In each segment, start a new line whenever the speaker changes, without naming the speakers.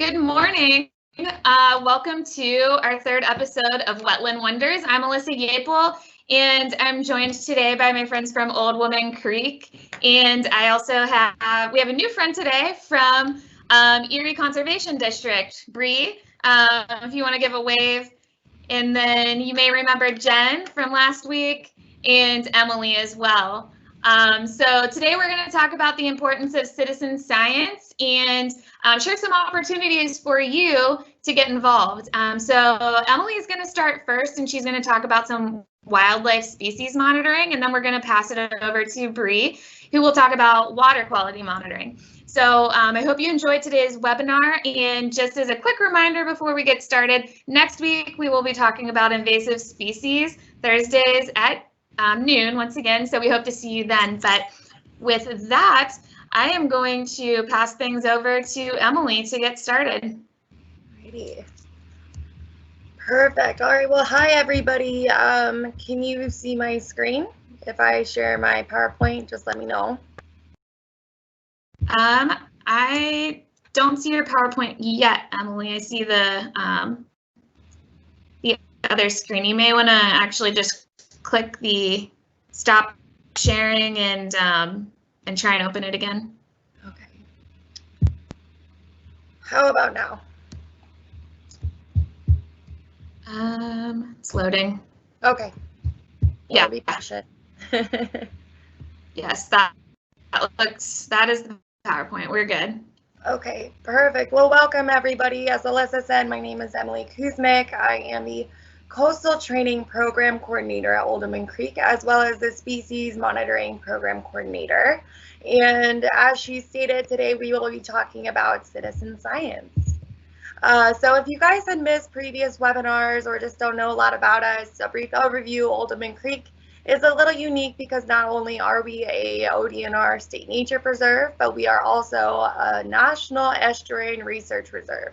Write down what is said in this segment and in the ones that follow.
Good morning. Welcome to our third episode of Wetland Wonders. I'm Alyssa Yapel, and I'm joined today by my friends from Old Woman Creek. And I also have, we have a new friend today from Erie Conservation District, Bree. If you want to give a wave. And then you may remember Jen from last week and Emily as well. So today we're going to talk about the importance of citizen science and share some opportunities for you to get involved. So Emily is going to start first, and she's going to talk about some wildlife species monitoring, and then we're going to pass it over to Bree, who will talk about water quality monitoring. So I hope you enjoyed today's webinar, and just as a quick reminder before we get started, next week we will be talking about invasive species, Thursdays at noon once again, so we hope to see you then. But with that, I am going to pass things over to Emily to get started.
Alrighty. Perfect. All right, well, hi everybody. Can you see my screen? If I share my PowerPoint, just let me know.
I don't see your PowerPoint yet, Emily. I see the other screen. You may want to actually just click the stop sharing and try and open it again.
Okay. How about now?
It's loading.
Okay.
Yeah.
Be patient.
Yes, that is the PowerPoint. We're good.
Okay, perfect. Well, welcome everybody. As Alyssa said, my name is Emily Kuzmic. I am the Coastal Training Program Coordinator at Old Woman Creek, as well as the Species Monitoring Program Coordinator. And as she stated, today we will be talking about citizen science. So if you guys had missed previous webinars or just don't know a lot about us, a brief overview. Old Woman Creek is a little unique because not only are we a ODNR state nature preserve, but we are also a National Estuarine Research Reserve.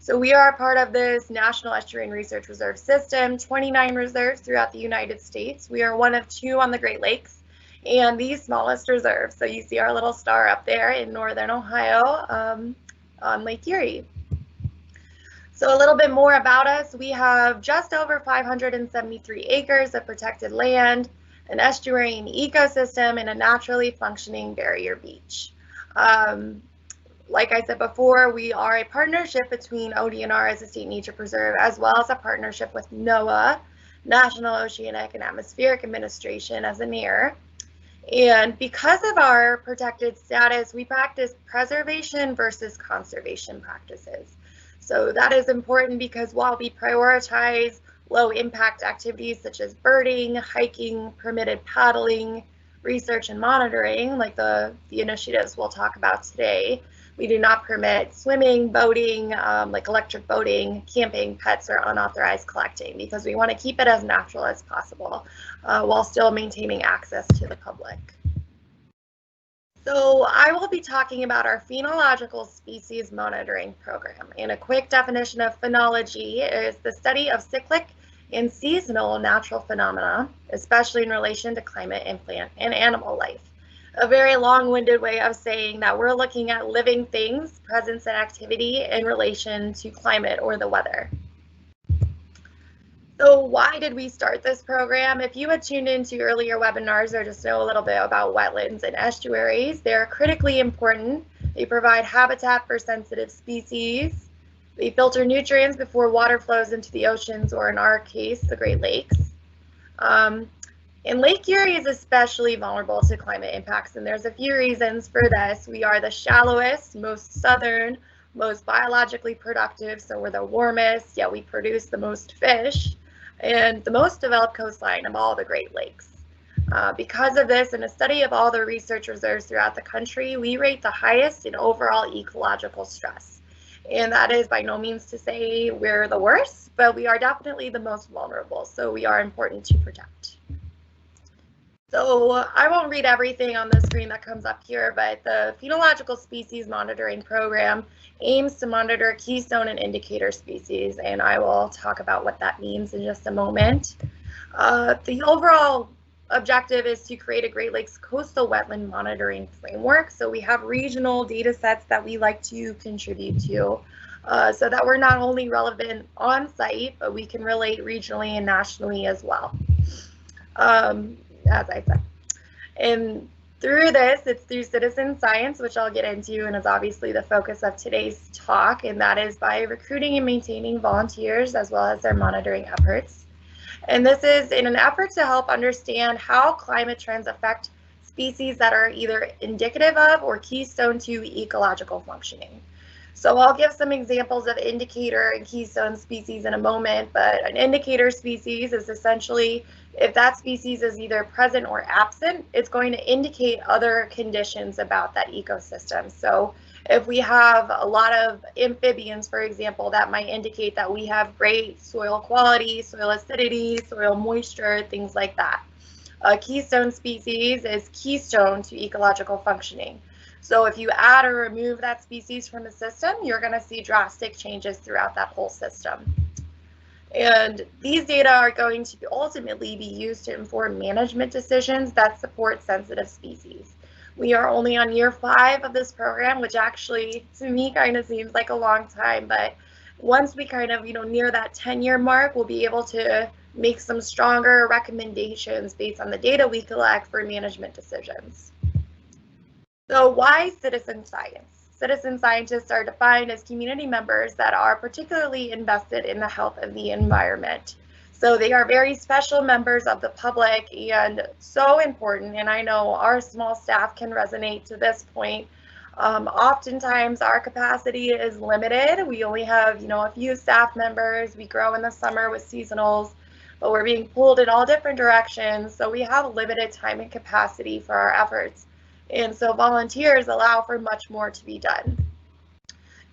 So we are part of this National Estuarine Research Reserve system, 29 reserves throughout the United States. We are one of 2 on the Great Lakes and the smallest reserve. So you see our little star up there in northern Ohio on Lake Erie. So a little bit more about us. We have just over 573 acres of protected land, an estuarine ecosystem, and a naturally functioning barrier beach. Like I said before, we are a partnership between ODNR as a state nature preserve, as well as a partnership with NOAA, National Oceanic and Atmospheric Administration, as a NEAR. And because of our protected status, we practice preservation versus conservation practices. So that is important because while we prioritize low impact activities such as birding, hiking, permitted paddling, research and monitoring, like the initiatives we'll talk about today, we do not permit swimming, boating, like electric boating, camping, pets, or unauthorized collecting, because we want to keep it as natural as possible while still maintaining access to the public. So I will be talking about our Phenological Species Monitoring Program. And a quick definition of phenology is the study of cyclic and seasonal natural phenomena, especially in relation to climate and plant and animal life. A very long-winded way of saying that we're looking at living things, presence and activity in relation to climate or the weather. So why did we start this program? If you had tuned into earlier webinars or just know a little bit about wetlands and estuaries, they're critically important. They provide habitat for sensitive species. They filter nutrients before water flows into the oceans, or in our case, the Great Lakes. And Lake Erie is especially vulnerable to climate impacts, and there's a few reasons for this. We are the shallowest, most southern, most biologically productive, so we're the warmest, yet we produce the most fish, and the most developed coastline of all the Great Lakes. Because of this, in a study of all the research reserves throughout the country, we rate the highest in overall ecological stress. And that is by no means to say we're the worst, but we are definitely the most vulnerable, so we are important to protect. So I won't read everything on the screen that comes up here, but the Phenological Species Monitoring Program aims to monitor keystone and indicator species, and I will talk about what that means in just a moment. The overall objective is to create a Great Lakes coastal wetland monitoring framework. So we have regional data sets that we like to contribute to. so that we're not only relevant on site, but we can relate regionally and nationally as well, as I said. And through this, it's through citizen science, which I'll get into and is obviously the focus of today's talk, and that is by recruiting and maintaining volunteers as well as their monitoring efforts. And this is in an effort to help understand how climate trends affect species that are either indicative of or keystone to ecological functioning. So I'll give some examples of indicator and keystone species in a moment, but an indicator species is essentially if that species is either present or absent, it's going to indicate other conditions about that ecosystem. So if we have a lot of amphibians, for example, that might indicate that we have great soil quality, soil acidity, soil moisture, things like that. A keystone species is keystone to ecological functioning. So if you add or remove that species from a system, you're going to see drastic changes throughout that whole system. And these data are going to ultimately be used to inform management decisions that support sensitive species. We are only on year 5 of this program, which actually to me kind of seems like a long time, but once we kind of, near that 10-year mark, we'll be able to make some stronger recommendations based on the data we collect for management decisions. So why citizen science? Citizen scientists are defined as community members that are particularly invested in the health of the environment. So they are very special members of the public and so important, and I know our small staff can resonate to this point. Oftentimes our capacity is limited. We only have, a few staff members. We grow in the summer with seasonals, but we're being pulled in all different directions. So we have limited time and capacity for our efforts. And so volunteers allow for much more to be done.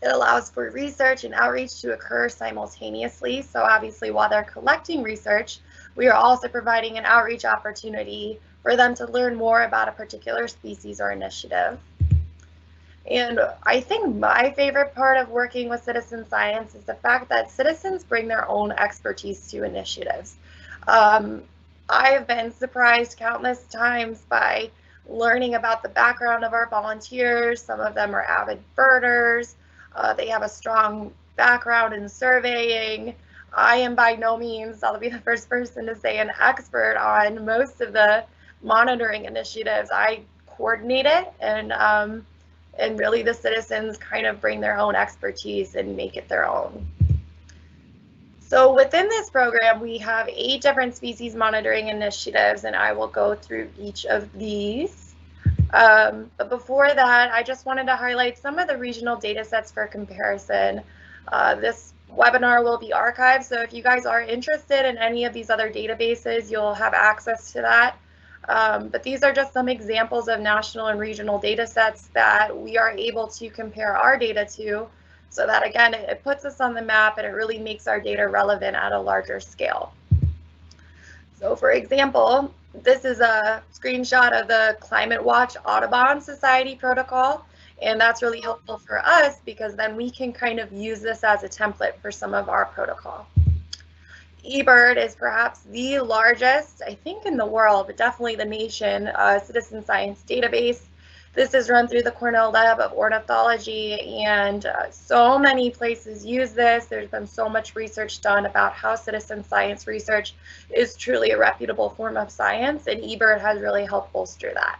It allows for research and outreach to occur simultaneously. So obviously while they're collecting research, we are also providing an outreach opportunity for them to learn more about a particular species or initiative. And I think my favorite part of working with citizen science is the fact that citizens bring their own expertise to initiatives. I've been surprised countless times by learning about the background of our volunteers. Some of them are avid birders. They have a strong background in surveying. I am by no means, I'll be the first person to say, an expert on most of the monitoring initiatives. I coordinate it, and really the citizens kind of bring their own expertise and make it their own. So within this program, we have 8 different species monitoring initiatives, and I will go through each of these. But before that, I just wanted to highlight some of the regional data sets for comparison. This webinar will be archived, so if you guys are interested in any of these other databases, you'll have access to that. But these are just some examples of national and regional data sets that we are able to compare our data to, so that again, it puts us on the map and it really makes our data relevant at a larger scale. So for example, this is a screenshot of the Climate Watch Audubon Society protocol, and that's really helpful for us because then we can kind of use this as a template for some of our protocol. eBird is perhaps the largest, I think in the world, but definitely the nation, citizen science database. This is run through the Cornell Lab of Ornithology, and so many places use this. There's been so much research done about how citizen science research is truly a reputable form of science, and eBird has really helped bolster that.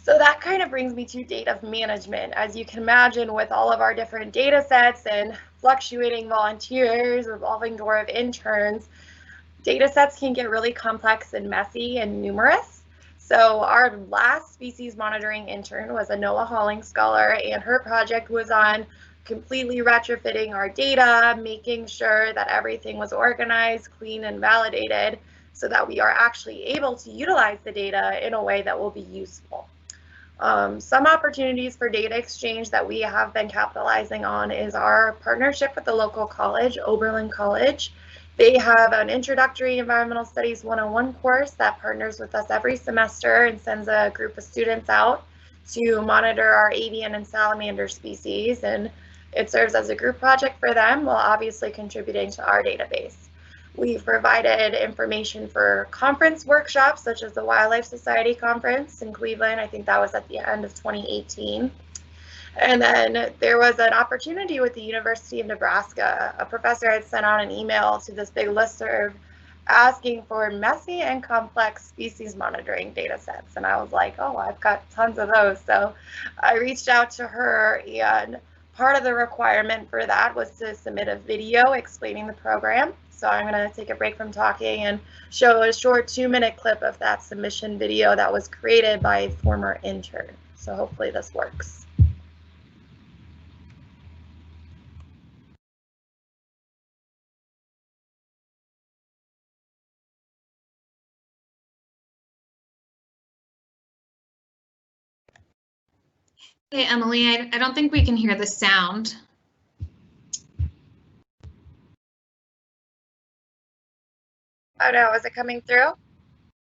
So that kind of brings me to data management. As you can imagine, with all of our different data sets and fluctuating volunteers, revolving door of interns, data sets can get really complex and messy and numerous. So our last species monitoring intern was a NOAA Hauling Scholar, and her project was on completely retrofitting our data, making sure that everything was organized, clean, and validated so that we are actually able to utilize the data in a way that will be useful. Some opportunities for data exchange that we have been capitalizing on is our partnership with the local college, Oberlin College. They have an Introductory Environmental Studies 101 course that partners with us every semester and sends a group of students out to monitor our avian and salamander species, and it serves as a group project for them while obviously contributing to our database. We've provided information for conference workshops such as the Wildlife Society conference in Cleveland. I think that was at the end of 2018. And then there was an opportunity with the University of Nebraska. A professor had sent out an email to this big listserv asking for messy and complex species monitoring data sets. And I was like, oh, I've got tons of those. So I reached out to her, and part of the requirement for that was to submit a video explaining the program. So I'm going to take a break from talking and show a short 2-minute clip of that submission video that was created by a former intern. So hopefully this works.
Hey, Emily, I don't think we can hear the sound.
Oh no, is it coming through?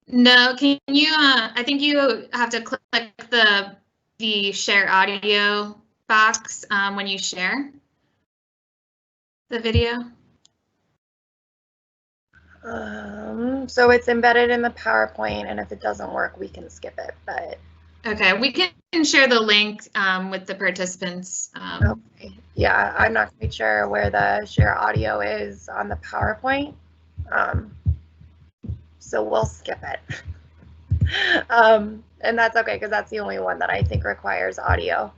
No, can you, I think you have to click the share audio box when you share the video.
So it's embedded in the PowerPoint, and if it doesn't work, we can skip it, but.
Okay, we can share the link with the participants.
Okay. Yeah, I'm not quite sure where the share audio is on the PowerPoint, so we'll skip it. And that's okay, because that's the only one that I think requires audio.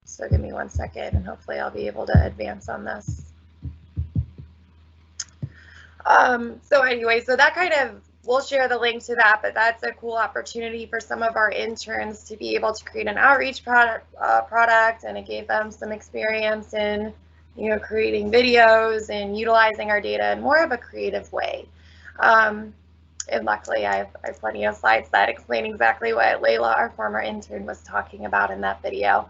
So give me 1 second, and hopefully I'll be able to advance on this. So anyway, so that kind of, we'll share the link to that, but that's a cool opportunity for some of our interns to be able to create an outreach product, and it gave them some experience in, you know, creating videos and utilizing our data in more of a creative way. And luckily, I have plenty of slides that explain exactly what Layla, our former intern, was talking about in that video.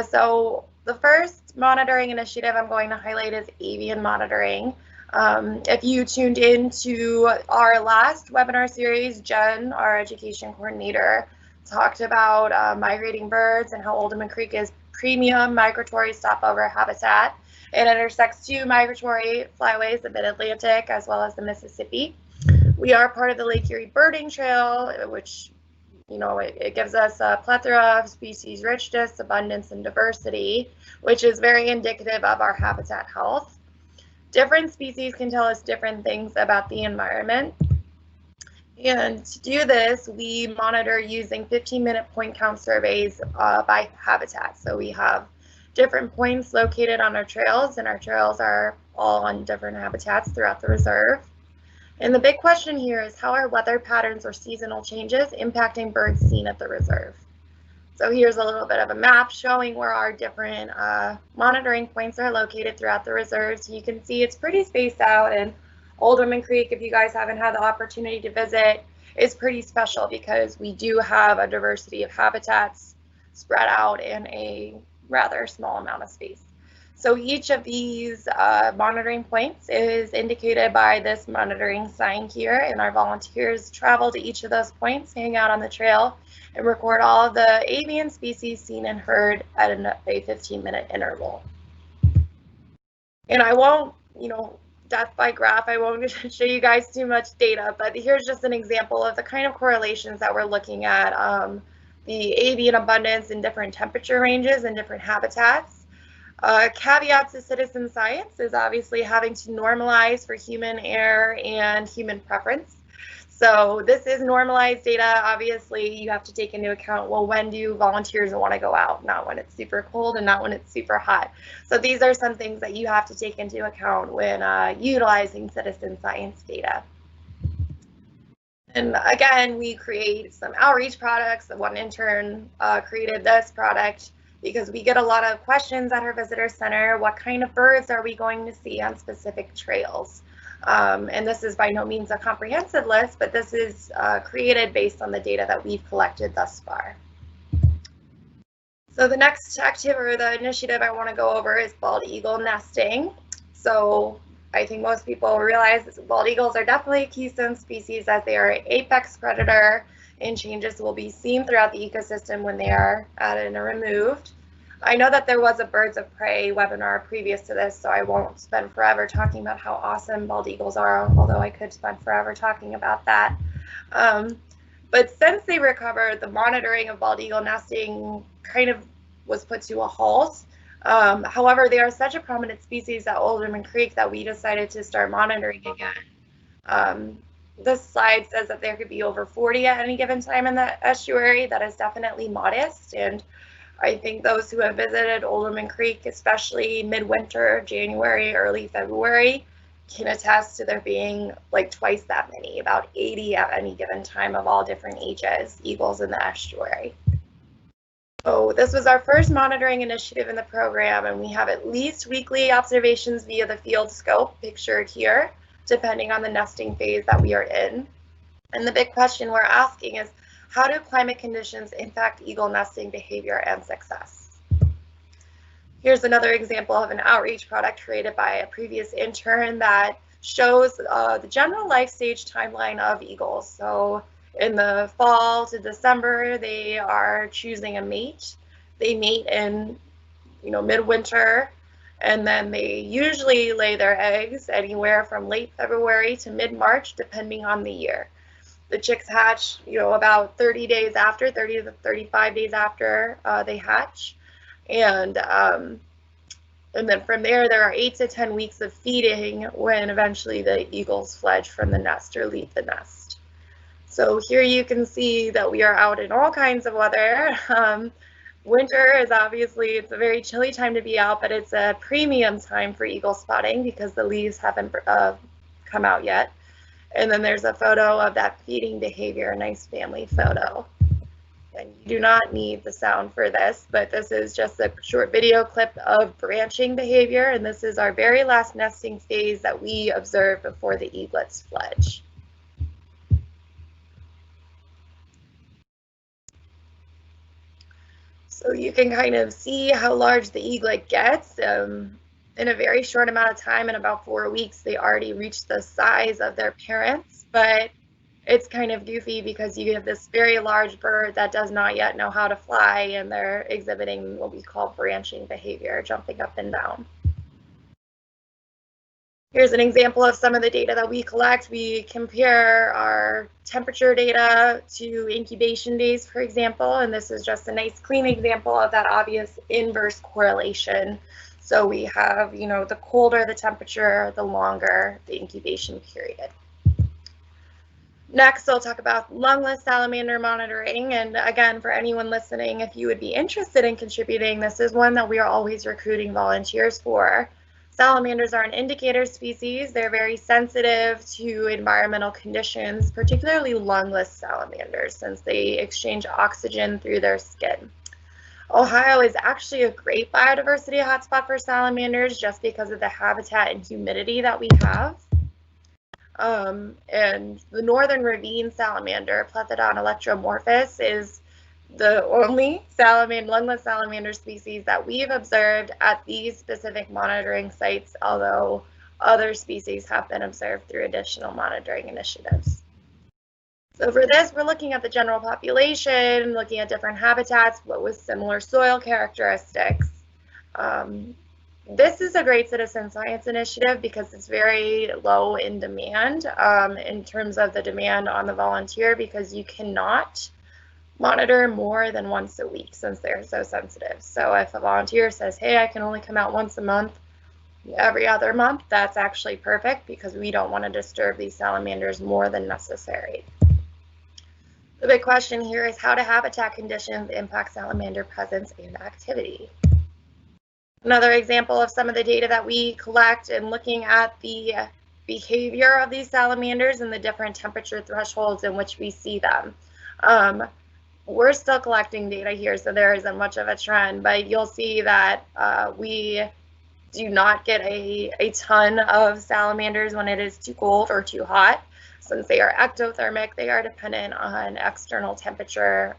So the first monitoring initiative I'm going to highlight is Avian Monitoring. If you tuned in to our last webinar series, Jen, our education coordinator, talked about migrating birds and how Oldham Creek is premium migratory stopover habitat. It intersects 2 migratory flyways, the Mid-Atlantic as well as the Mississippi. We are part of the Lake Erie Birding Trail, which, you know, it gives us a plethora of species richness, abundance, and diversity, which is very indicative of our habitat health. Different species can tell us different things about the environment. And to do this, we monitor using 15-minute point count surveys by habitat. So we have different points located on our trails, and our trails are all on different habitats throughout the reserve. And the big question here is, how are weather patterns or seasonal changes impacting birds seen at the reserve? So here's a little bit of a map showing where our different monitoring points are located throughout the reserve. So you can see it's pretty spaced out, and Oldham Creek, if you guys haven't had the opportunity to visit, is pretty special because we do have a diversity of habitats spread out in a rather small amount of space. So each of these monitoring points is indicated by this monitoring sign here, and our volunteers travel to each of those points, hang out on the trail, and record all of the avian species seen and heard at a 15-minute interval. And I won't, you know, death by graph, I won't show you guys too much data, but here's just an example of the kind of correlations that we're looking at, the avian abundance in different temperature ranges and different habitats. Caveat to citizen science is obviously having to normalize for human error and human preference. So this is normalized data. Obviously, you have to take into account, well, when do volunteers want to go out? Not when it's super cold and not when it's super hot. So these are some things that you have to take into account when utilizing citizen science data. And again, we create some outreach products. One intern created this product because we get a lot of questions at our visitor center. What kind of birds are we going to see on specific trails? And this is by no means a comprehensive list, but this is created based on the data that we've collected thus far. So the next activity or the initiative I want to go over is bald eagle nesting. So I think most people realize that bald eagles are definitely a keystone species, as they are an apex predator, and changes will be seen throughout the ecosystem when they are added and removed. I know that there was a birds of prey webinar previous to this, so I won't spend forever talking about how awesome bald eagles are, although I could spend forever talking about that. But since they recovered, the monitoring of bald eagle nesting kind of was put to a halt. However, they are such a prominent species at Old Creek that we decided to start monitoring again. This slide says that there could be over 40 at any given time in the estuary. That is definitely modest, and I think those who have visited Old Creek, especially midwinter, January, early February, can attest to there being like twice that many, about 80 at any given time of all different ages, eagles in the estuary. So this was our first monitoring initiative in the program, and we have at least weekly observations via the field scope pictured here, depending on the nesting phase that we are in. And the big question we're asking is, how do climate conditions impact eagle nesting behavior and success? Here's another example of an outreach product created by a previous intern that shows the general life stage timeline of eagles. So in the fall to December, they are choosing a mate. They mate in, midwinter, and then they usually lay their eggs anywhere from late February to mid-March, depending on the year. The chicks hatch, about 30 to 35 days after they hatch. And then from there are 8 to 10 weeks of feeding when eventually the eagles fledge from the nest or leave the nest. So here you can see that we are out in all kinds of weather. Winter is obviously, it's a very chilly time to be out, but it's a premium time for eagle spotting because the leaves haven't come out yet. And then there's a photo of that feeding behavior, a nice family photo. And you do not need the sound for this, but this is just a short video clip of branching behavior, and this is our very last nesting phase that we observed before the eaglets fledge. So you can kind of see how large the eaglet gets. In a very short amount of time, in about 4 weeks, they already reached the size of their parents, but it's kind of goofy because you have this very large bird that does not yet know how to fly, and they're exhibiting what we call branching behavior, jumping up and down. Here's an example of some of the data that we collect. We compare our temperature data to incubation days, for example, and this is just a nice clean example of that obvious inverse correlation. So we have, the colder the temperature, the longer the incubation period. Next, I'll talk about Lunglese salamander monitoring. And again, for anyone listening, if you would be interested in contributing, this is one that we are always recruiting volunteers for. Salamanders are an indicator species. They're very sensitive to environmental conditions, particularly lungless salamanders, since they exchange oxygen through their skin. Ohio is actually a great biodiversity hotspot for salamanders just because of the habitat and humidity that we have. And the northern ravine salamander, Plethodon electromorphus, is the only lungless salamander species that we've observed at these specific monitoring sites, although other species have been observed through additional monitoring initiatives. So for this, we're looking at the general population, looking at different habitats, but with similar soil characteristics. This is a great citizen science initiative because it's very low in demand in terms of the demand on the volunteer, because you cannot monitor more than once a week since they're so sensitive. So if a volunteer says, hey, I can only come out once a month, every other month, that's actually perfect because we don't want to disturb these salamanders more than necessary. The big question here is, how do habitat conditions impact salamander presence and activity? Another example of some of the data that we collect and looking at the behavior of these salamanders and the different temperature thresholds in which we see them. We're still collecting data here, so there isn't much of a trend, but you'll see that we do not get a ton of salamanders when it is too cold or too hot. Since they are ectothermic, they are dependent on external temperature.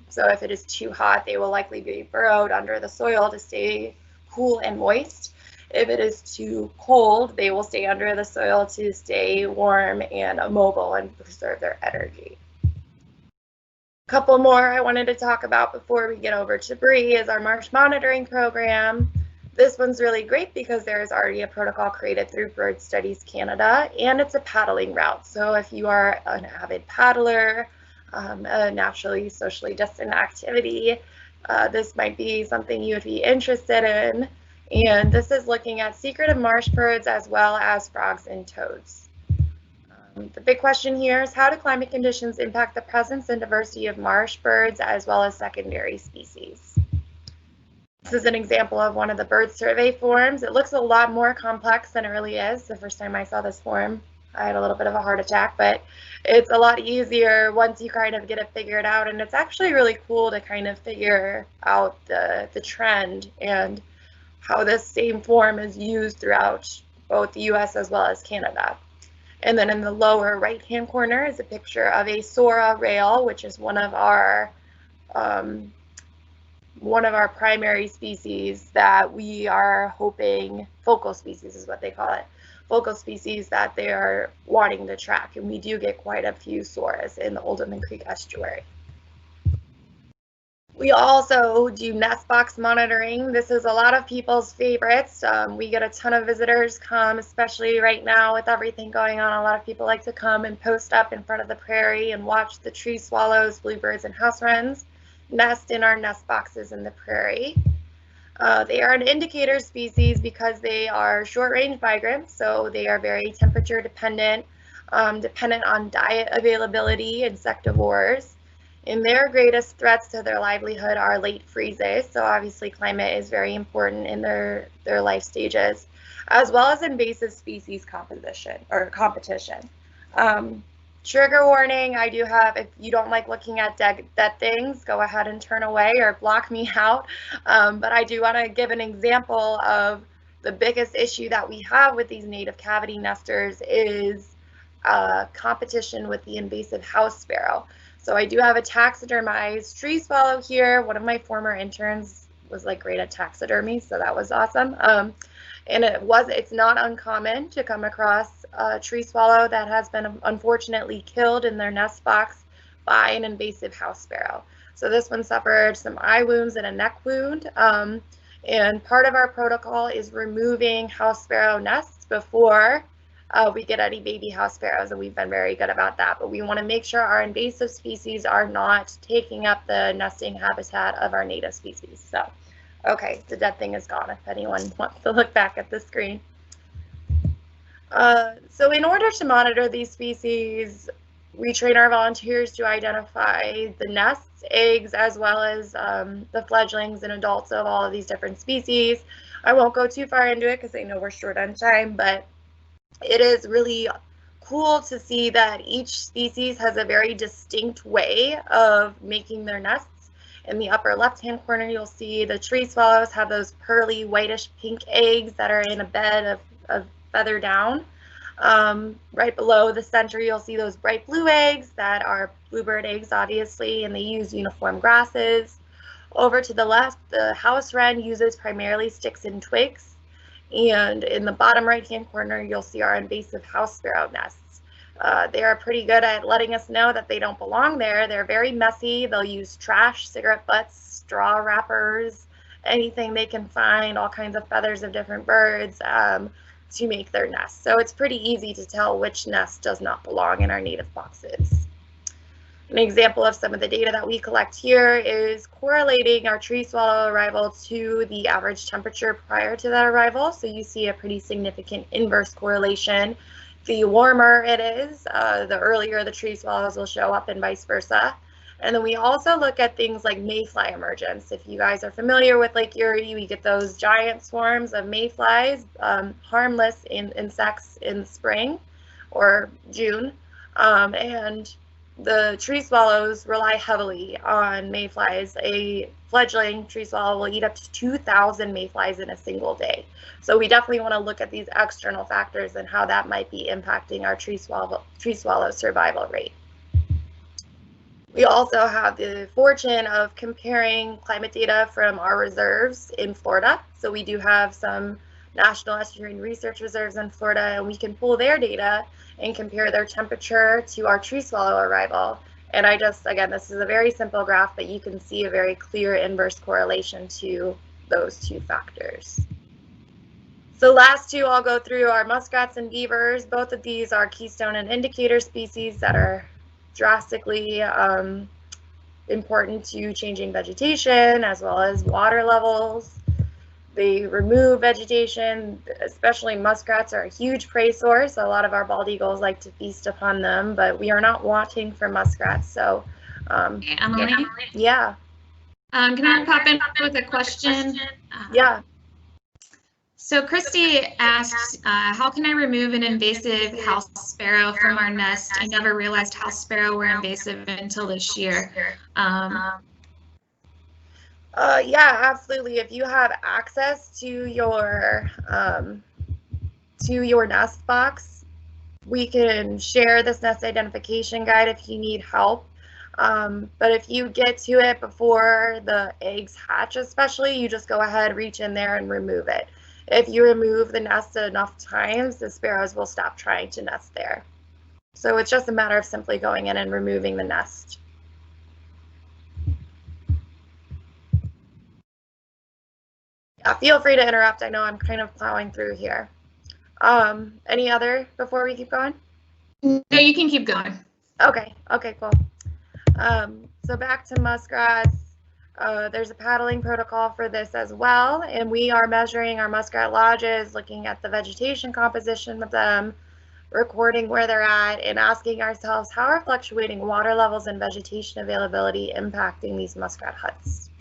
So if it is too hot, they will likely be burrowed under the soil to stay cool and moist. If it is too cold, they will stay under the soil to stay warm and mobile and preserve their energy. A couple more I wanted to talk about before we get over to Bree is our Marsh monitoring program. This one's really great because there is already a protocol created through Bird Studies Canada, and it's a paddling route. So if you are an avid paddler, a naturally socially distant activity, This might be something you would be interested in. And this is looking at secretive marsh birds as well as frogs and toads. The big question here is, how do climate conditions impact the presence and diversity of marsh birds as well as secondary species? This is an example of one of the bird survey forms. It looks a lot more complex than it really is. The first time I saw this form, I had a little bit of a heart attack, but it's a lot easier once you kind of get it figured out. And it's actually really cool to kind of figure out the trend and how this same form is used throughout both the US as well as Canada. And then in the lower right-hand corner is a picture of a Sora rail, which is one of our primary species that we are hoping, focal species is what they call it, focal species that they are wanting to track. And we do get quite a few Soras in the Oldham Creek estuary. We also do nest box monitoring. This is a lot of people's favorites. We get a ton of visitors come, especially right now with everything going on. A lot of people like to come and post up in front of the prairie and watch the tree swallows, bluebirds, and house wrens nest in our nest boxes in the prairie. They are an indicator species because they are short-range migrants, so they are very temperature dependent, dependent on diet availability, insectivores. And their greatest threats to their livelihood are late freezes, so obviously climate is very important in their life stages, as well as invasive species competition. Trigger warning, I do have, if you don't like looking at dead things, go ahead and turn away or block me out. But I do want to give an example of the biggest issue that we have with these native cavity nesters is competition with the invasive house sparrow. So I do have a taxidermized tree swallow here. One of my former interns was like great at taxidermy, so that was awesome. And it's not uncommon to come across a tree swallow that has been unfortunately killed in their nest box by an invasive house sparrow. So this one suffered some eye wounds and a neck wound. And part of our protocol is removing house sparrow nests before we get any baby house sparrows, and we've been very good about that. But we want to make sure our invasive species are not taking up the nesting habitat of our native species. So, okay, the dead thing is gone if anyone wants to look back at the screen. So in order to monitor these species, we train our volunteers to identify the nests, eggs, as well as the fledglings and adults of all of these different species. I won't go too far into it because I know we're short on time, but it is really cool to see that each species has a very distinct way of making their nests. In the upper left-hand corner, you'll see the tree swallows have those pearly whitish pink eggs that are in a bed of feather down. Right below the center, you'll see those bright blue eggs that are bluebird eggs, obviously, and they use uniform grasses. Over to the left, the house wren uses primarily sticks and twigs. And in the bottom right-hand corner, you'll see our invasive house sparrow nests. They are pretty good at letting us know that they don't belong there. They're very messy. They'll use trash, cigarette butts, straw wrappers, anything they can find, all kinds of feathers of different birds to make their nests. So it's pretty easy to tell which nest does not belong in our native boxes. An example of some of the data that we collect here is correlating our tree swallow arrival to the average temperature prior to that arrival. So you see a pretty significant inverse correlation. The warmer it is, the earlier the tree swallows will show up and vice versa. And then we also look at things like mayfly emergence. If you guys are familiar with Lake Erie, we get those giant swarms of mayflies, harmless insects in the spring or June. And the tree swallows rely heavily on mayflies. A fledgling tree swallow will eat up to 2,000 mayflies in a single day. So we definitely want to look at these external factors and how that might be impacting our tree swallow survival rate. We also have the fortune of comparing climate data from our reserves in Florida. So we do have some national estuarine research reserves in Florida, and we can pull their data and compare their temperature to our tree swallow arrival. And again, this is a very simple graph, but you can see a very clear inverse correlation to those two factors. So last two I'll go through are muskats and beavers. Both of these are keystone and indicator species that are drastically important to changing vegetation as well as water levels. They remove vegetation, especially muskrats are a huge prey source. A lot of our bald eagles like to feast upon them, but we are not wanting for muskrats. So,
Emily?
Yeah.
Can I pop in with a question?
Yeah.
So Christy asked, how can I remove an invasive house sparrow from our nest? I never realized house sparrow were invasive until this year.
Yeah, absolutely. If you have access to your nest box, we can share this nest identification guide if you need help. But if you get to it before the eggs hatch, especially, you just go ahead, reach in there and remove it. If you remove the nest enough times, the sparrows will stop trying to nest there. So it's just a matter of simply going in and removing the nest. Yeah, feel free to interrupt. I know I'm kind of plowing through here. Any other before we keep going?
No, you can keep going.
Okay, cool. So back to muskrats. There's a paddling protocol for this as well, and we are measuring our muskrat lodges, looking at the vegetation composition of them, recording where they're at, and asking ourselves, how are fluctuating water levels and vegetation availability impacting these muskrat huts?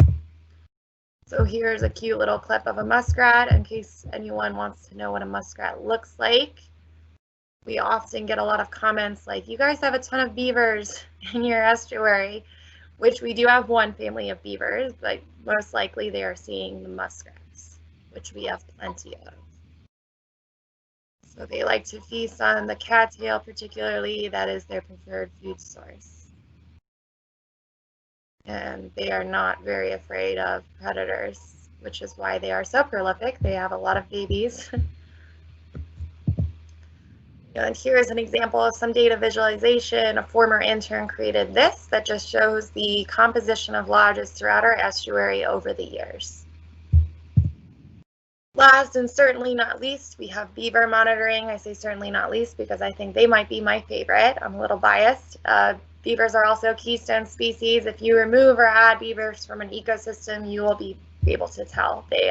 So here's a cute little clip of a muskrat in case anyone wants to know what a muskrat looks like. We often get a lot of comments like, you guys have a ton of beavers in your estuary, which we do have one family of beavers, but most likely they are seeing the muskrats, which we have plenty of. So they like to feast on the cattail particularly. That is their preferred food source. And they are not very afraid of predators, which is why they are so prolific. They have a lot of babies. And here is an example of some data visualization. A former intern created this that just shows the composition of lodges throughout our estuary over the years. Last and certainly not least, we have beaver monitoring. I say certainly not least because I think they might be my favorite. I'm a little biased. Beavers are also keystone species. If you remove or add beavers from an ecosystem, you will be able to tell. They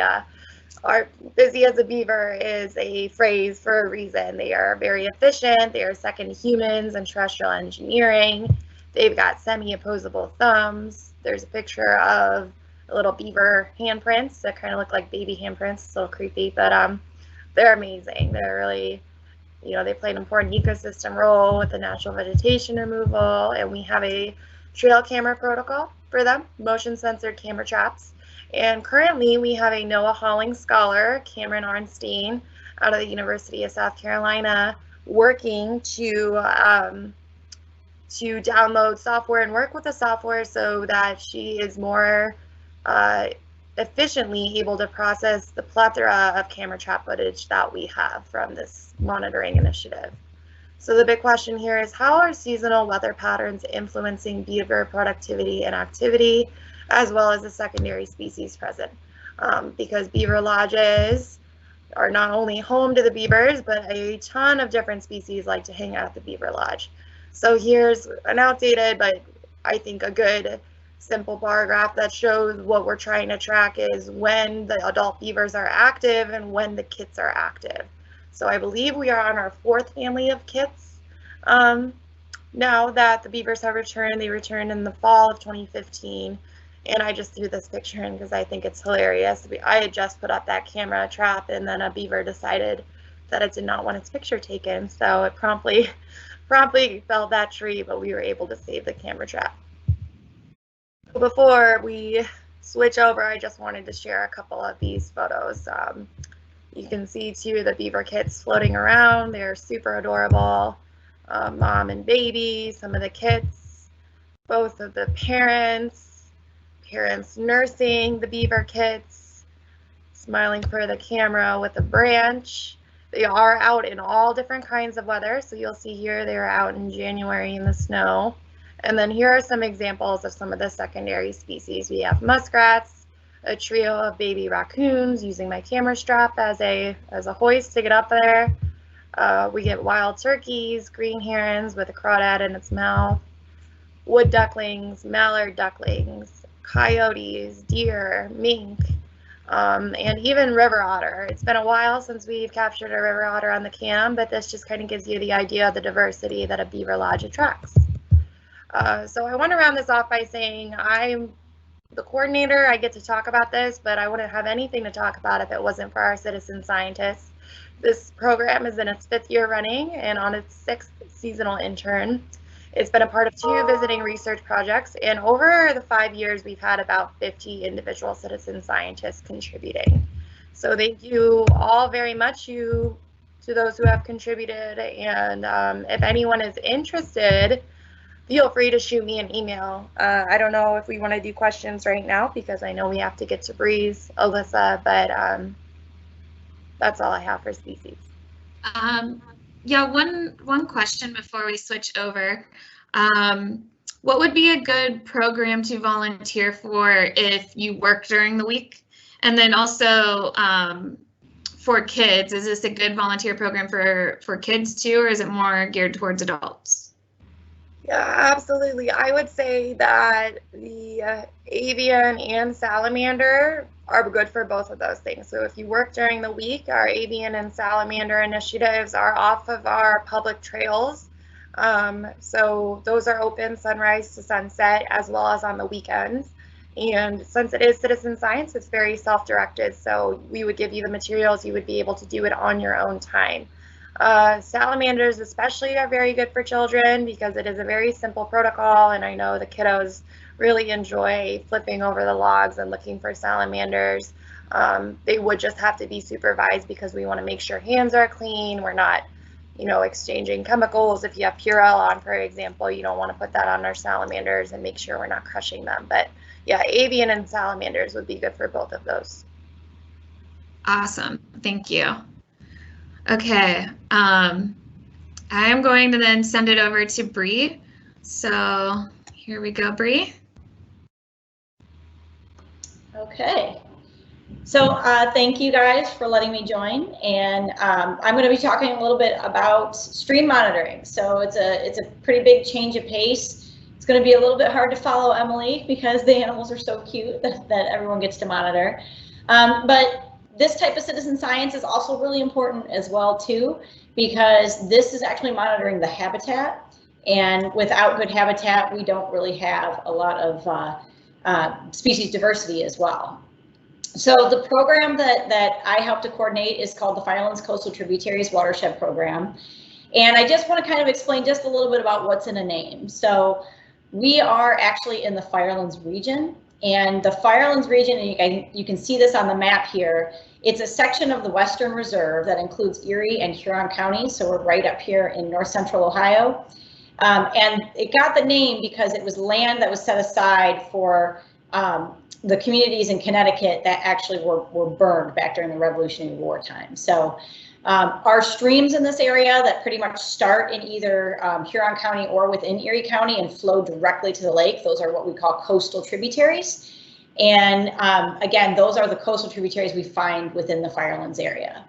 are busy as a beaver is a phrase for a reason. They are very efficient. They are second to humans in terrestrial engineering. They've got semi-opposable thumbs. There's a picture of a little beaver handprints that kind of look like baby handprints. It's a little creepy, but they're amazing. They're really, they play an important ecosystem role with the natural vegetation removal, and we have a trail camera protocol for them, motion censored camera traps. And currently we have a NOAA hauling scholar, Cameron Arnstein, out of the University of South Carolina, working to download software and work with the software so that she is more efficiently able to process the plethora of camera trap footage that we have from this monitoring initiative. So the big question here is, how are seasonal weather patterns influencing beaver productivity and activity, as well as the secondary species present? Because beaver lodges are not only home to the beavers, but a ton of different species like to hang out at the beaver lodge. So here's an outdated, but I think a good simple bar graph that shows what we're trying to track is when the adult beavers are active and when the kits are active. So I believe we are on our 4th family of kits now that the beavers have returned. They returned in the fall of 2015. And I just threw this picture in because I think it's hilarious. I had just put up that camera trap and then a beaver decided that it did not want its picture taken. So it promptly felled that tree, but we were able to save the camera trap. Before we switch over, I just wanted to share a couple of these photos. You can see 2 of the beaver kits floating around. They're super adorable. Mom and baby, some of the kits, both of the parents nursing the beaver kits, smiling for the camera with a branch. They are out in all different kinds of weather. So you'll see here they are out in January in the snow. And then here are some examples of some of the secondary species. We have muskrats, a trio of baby raccoons using my camera strap as a hoist to get up there. We get wild turkeys, green herons with a crawdad in its mouth, wood ducklings, mallard ducklings, coyotes, deer, mink, and even river otter. It's been a while since we've captured a river otter on the cam, but this just kind of gives you the idea of the diversity that a beaver lodge attracts. So I want to round this off by saying I'm the coordinator. I get to talk about this, but I wouldn't have anything to talk about if it wasn't for our citizen scientists. This program is in its 5th year running and on its 6th seasonal intern. It's been a part of 2 visiting research projects, and over the 5 years, we've had about 50 individual citizen scientists contributing. So thank you all very much, to those who have contributed, and if anyone is interested, feel free to shoot me an email. I don't know if we want to do questions right now because I know we have to get to Breeze, Alyssa, but that's all I have for species.
Yeah, one question before we switch over. What would be a good program to volunteer for if you work during the week? And then also for kids, is this a good volunteer program for kids too, or is it more geared towards adults?
Yeah, absolutely. I would say that the avian and salamander are good for both of those things. So if you work during the week, our avian and salamander initiatives are off of our public trails. So those are open sunrise to sunset as well as on the weekends. And since it is citizen science, it's very self-directed. So we would give you the materials, you would be able to do it on your own time. Salamanders especially are very good for children because it is a very simple protocol, and I know the kiddos really enjoy flipping over the logs and looking for salamanders. They would just have to be supervised because we want to make sure hands are clean. We're not, exchanging chemicals. If you have Purell on, for example, you don't want to put that on our salamanders, and make sure we're not crushing them. But yeah, avian and salamanders would be good for both of those.
Awesome, thank you. Okay, I'm going to then send it over to Bree. So here we go, Bree.
Okay, so thank you guys for letting me join, and I'm going to be talking a little bit about stream monitoring. So it's a pretty big change of pace. It's going to be a little bit hard to follow, Emily, because the animals are so cute that everyone gets to monitor. But this type of citizen science is also really important as well too, because this is actually monitoring the habitat, and without good habitat, we don't really have a lot of species diversity as well. So the program that I help to coordinate is called the Firelands Coastal Tributaries Watershed Program. And I just want to kind of explain just a little bit about what's in a name. So we are actually in the Firelands region. And the Firelands region, and you can see this on the map here, it's a section of the Western Reserve that includes Erie and Huron counties, so we're right up here in north central Ohio. And it got the name because it was land that was set aside for the communities in Connecticut that actually were burned back during the Revolutionary War time. So our streams in this area that pretty much start in either Huron County or within Erie County and flow directly to the lake, those are what we call coastal tributaries. And again, those are the coastal tributaries we find within the Firelands area.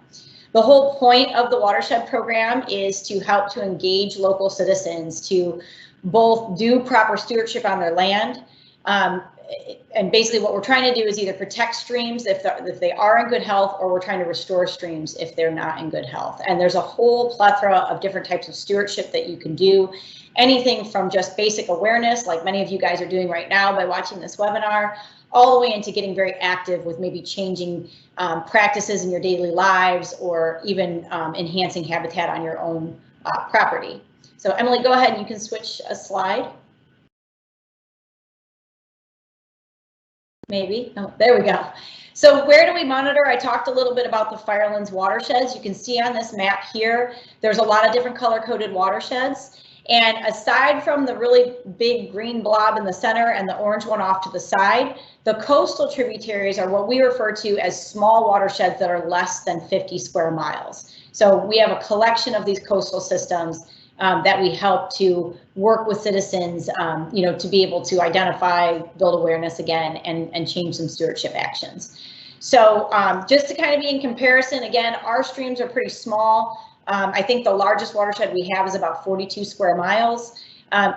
The whole point of the watershed program is to help to engage local citizens to both do proper stewardship on their land. And basically what we're trying to do is either protect streams if they are in good health, or we're trying to restore streams if they're not in good health. And there's a whole plethora of different types of stewardship that you can do. Anything from just basic awareness, like many of you guys are doing right now by watching this webinar, all the way into getting very active with maybe changing practices in your daily lives, or even enhancing habitat on your own property. So Emily, go ahead and you can switch a slide. Maybe. Oh, there we go. So where do we monitor? I talked a little bit about the Firelands watersheds. You can see on this map here, there's a lot of different color-coded watersheds. And aside from the really big green blob in the center and the orange one off to the side, the coastal tributaries are what we refer to as small watersheds that are less than 50 square miles. So we have a collection of these coastal systems that we help to work with citizens, to be able to identify, build awareness again, and change some stewardship actions. So just to kind of be in comparison, again, our streams are pretty small. I think the largest watershed we have is about 42 square miles.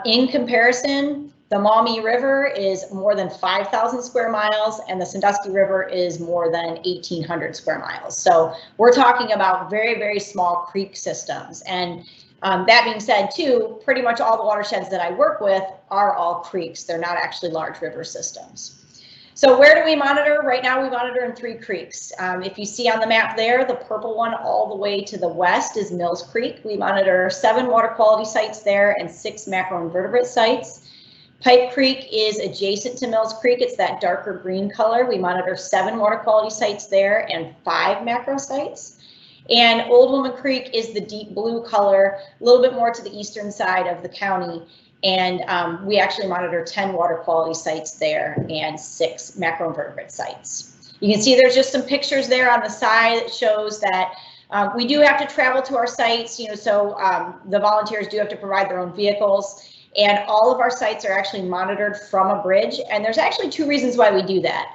In comparison, The Maumee River is more than 5,000 square miles, and the Sandusky River is more than 1,800 square miles. So we're talking about very, very small creek systems. And that being said, too, pretty much all the watersheds that I work with are all creeks. They're not actually large river systems. So where do we monitor? Right now we monitor in 3 creeks. If you see on the map there, the purple one all the way to the west is Mills Creek. We monitor 7 water quality sites there and 6 macroinvertebrate sites. Pipe Creek is adjacent to Mills Creek. It's that darker green color. We monitor 7 water quality sites there and 5 macro sites. And Old Woman Creek is the deep blue color, a little bit more to the eastern side of the county. And we actually monitor 10 water quality sites there and 6 macroinvertebrate sites. You can see there's just some pictures there on the side that shows that we do have to travel to our sites, so the volunteers do have to provide their own vehicles. And all of our sites are actually monitored from a bridge. And there's actually 2 reasons why we do that.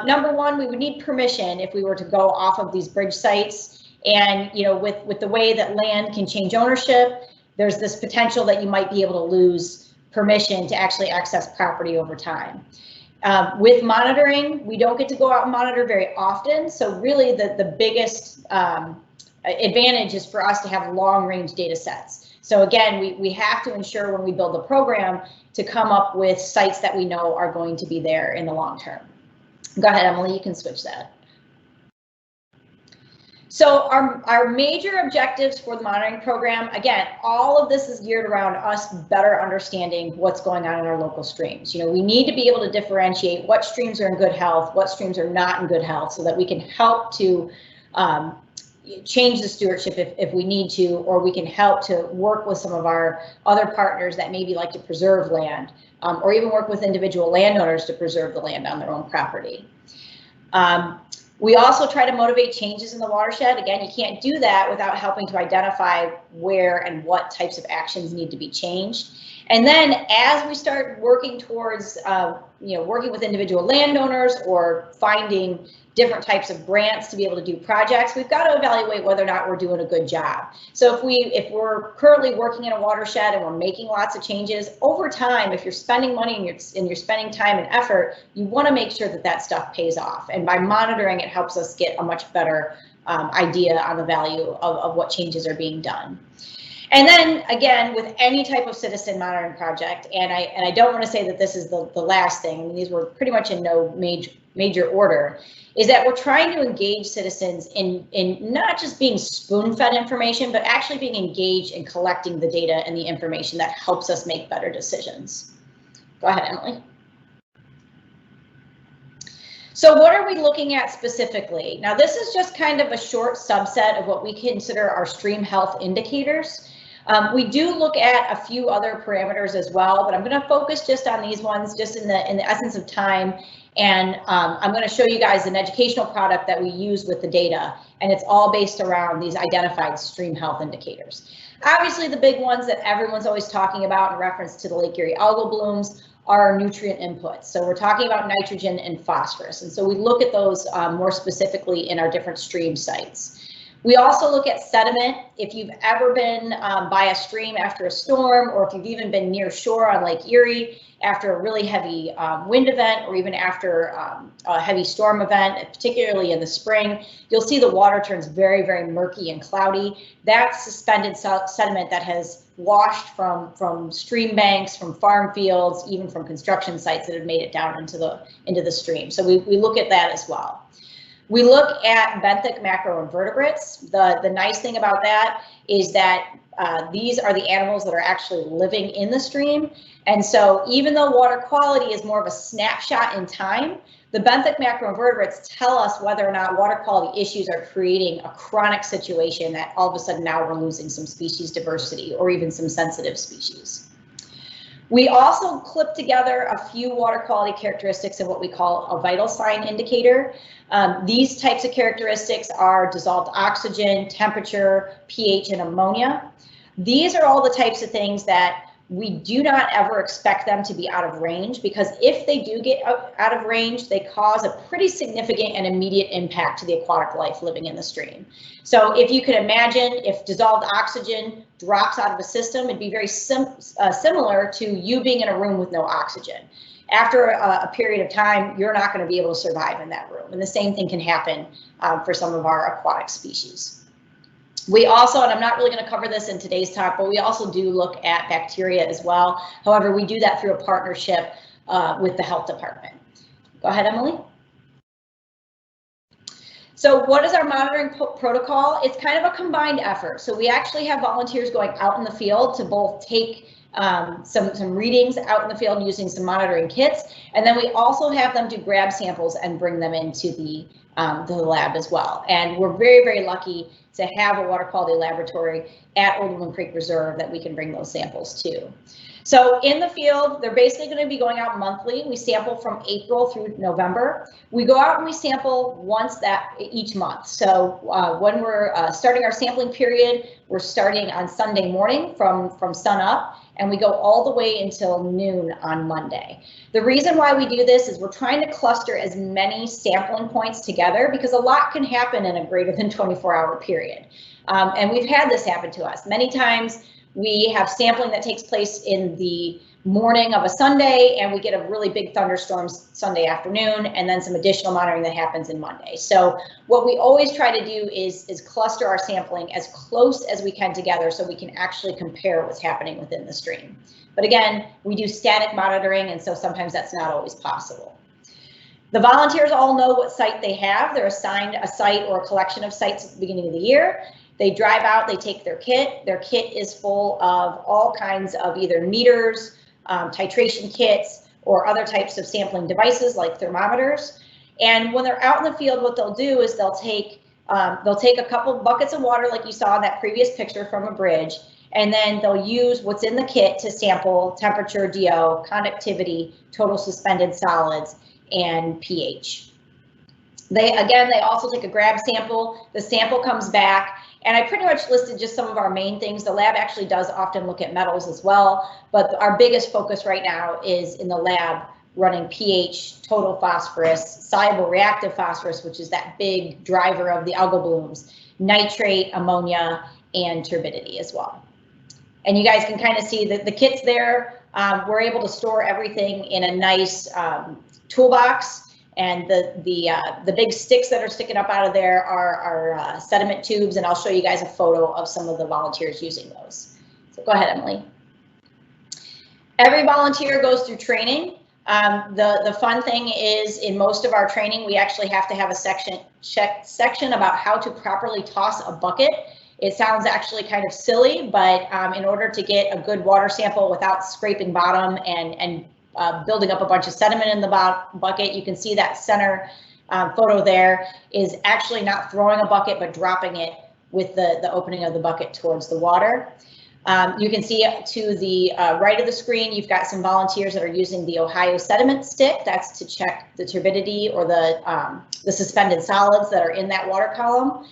Number one, we would need permission if we were to go off of these bridge sites. And with the way that land can change ownership, there's this potential that you might be able to lose permission to actually access property over time. With monitoring, we don't get to go out and monitor very often. So really the biggest advantage is for us to have long range data sets. So again, we have to ensure when we build the program to come up with sites that we know are going to be there in the long term. Go ahead, Emily, you can switch that. So our major objectives for the monitoring program, again, all of this is geared around us better understanding what's going on in our local streams. We need to be able to differentiate what streams are in good health, what streams are not in good health, so that we can help to change the stewardship if we need to, or we can help to work with some of our other partners that maybe like to preserve land, or even work with individual landowners to preserve the land on their own property. We also try to motivate changes in the watershed. Again, you can't do that without helping to identify where and what types of actions need to be changed. And then as we start working towards, working with individual landowners or finding different types of grants to be able to do projects, we've got to evaluate whether or not we're doing a good job. So if we're currently working in a watershed and we're making lots of changes, over time, if you're spending money and you're spending time and effort, you want to make sure that that stuff pays off. And by monitoring, it helps us get a much better idea on the value of what changes are being done. And then again, with any type of citizen monitoring project, and I don't want to say that this is the last thing, I mean, these were pretty much in no major order, is that we're trying to engage citizens in not just being spoon-fed information, but actually being engaged in collecting the data and the information that helps us make better decisions. Go ahead, Emily. So what are we looking at specifically? Now, this is just kind of a short subset of what we consider our stream health indicators. We do look at a few other parameters as well, but I'm going to focus just on these ones, just in the essence of time. And I'm going to show you guys an educational product that we use with the data, and it's all based around these identified stream health indicators. Obviously, the big ones that everyone's always talking about in reference to the Lake Erie algal blooms are nutrient inputs. So we're talking about nitrogen and phosphorus, and so we look at those more specifically in our different stream sites. We also look at sediment. If you've ever been by a stream after a storm, or if you've even been near shore on Lake Erie after a really heavy wind event, or even after a heavy storm event, particularly in the spring, you'll see the water turns very, very murky and cloudy. That's suspended sediment that has washed from stream banks, from farm fields, even from construction sites that have made it down into the stream. So we look at that as well. We look at benthic macroinvertebrates. The nice thing about that is that these are the animals that are actually living in the stream. And so even though water quality is more of a snapshot in time, the benthic macroinvertebrates tell us whether or not water quality issues are creating a chronic situation that all of a sudden now we're losing some species diversity or even some sensitive species. We also clip together a few water quality characteristics of what we call a vital sign indicator. These types of characteristics are dissolved oxygen, temperature, pH, and ammonia. These are all the types of things that we do not ever expect them to be out of range, because if they do get out of range, they cause a pretty significant and immediate impact to the aquatic life living in the stream. So if you could imagine, if dissolved oxygen drops out of a system, it'd be very similar to you being in a room with no oxygen. After a period of time, you're not going to be able to survive in that room. And the same thing can happen for some of our aquatic species. We also, and I'm not really going to cover this in today's talk, but we also do look at bacteria as well. However, we do that through a partnership with the health department. Go ahead, Emily. So what is our monitoring protocol? It's kind of a combined effort. So we actually have volunteers going out in the field to both take some readings out in the field using some monitoring kits, and then we also have them do grab samples and bring them into the lab as well. And we're very, very lucky to have a water quality laboratory at Old Woman Creek Reserve that we can bring those samples to. So in the field, they're basically going to be going out monthly. We sample from April through November. We go out and we sample once each month. So when we're starting our sampling period, we're starting on Sunday morning from sun up, and we go all the way until noon on Monday. The reason why we do this is we're trying to cluster as many sampling points together, because a lot can happen in a greater than 24-hour period. And we've had this happen to us. Many times we have sampling that takes place in the morning of a Sunday, and we get a really big thunderstorm Sunday afternoon, and then some additional monitoring that happens in Monday. So what we always try to do is cluster our sampling as close as we can together, so we can actually compare what's happening within the stream. But again, we do static monitoring, and so sometimes that's not always possible. The volunteers all know what site they have. They're assigned a site or a collection of sites at the beginning of the year. They drive out, they take their kit. Their kit is full of all kinds of either meters, titration kits, or other types of sampling devices like thermometers. And when they're out in the field, what they'll do is they'll take a couple buckets of water, like you saw in that previous picture from a bridge, and then they'll use what's in the kit to sample temperature, DO, conductivity, total suspended solids, and pH. They also take a grab sample. The sample comes back, and I pretty much listed just some of our main things. The lab actually does often look at metals as well, but our biggest focus right now is in the lab running pH, total phosphorus, soluble reactive phosphorus, which is that big driver of the algal blooms, nitrate, ammonia, and turbidity as well. And you guys can kind of see that the kit's there. We're able to store everything in a nice toolbox. And the big sticks that are sticking up out of there are sediment tubes, and I'll show you guys a photo of some of the volunteers using those. So go ahead, Emily. Every volunteer goes through training. The fun thing is, in most of our training, we actually have to have a section about how to properly toss a bucket. It sounds actually kind of silly, but in order to get a good water sample without scraping bottom and building up a bunch of sediment in the bucket, you can see that center photo there is actually not throwing a bucket, but dropping it with the opening of the bucket towards the water. You can see to the right of the screen, you've got some volunteers that are using the Ohio sediment stick. That's to check the turbidity or the suspended solids that are in that water column.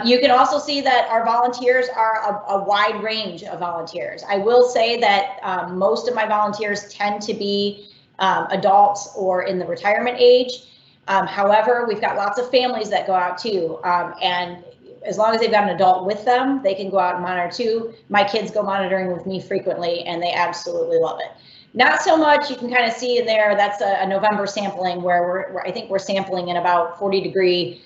You can also see that our volunteers are a wide range of volunteers. I will say that most of my volunteers tend to be adults or in the retirement age. However, we've got lots of families that go out too. And as long as they've got an adult with them, they can go out and monitor too. My kids go monitoring with me frequently, and they absolutely love it. Not so much, you can kind of see in there, that's a November sampling where I think we're sampling in about 40-degree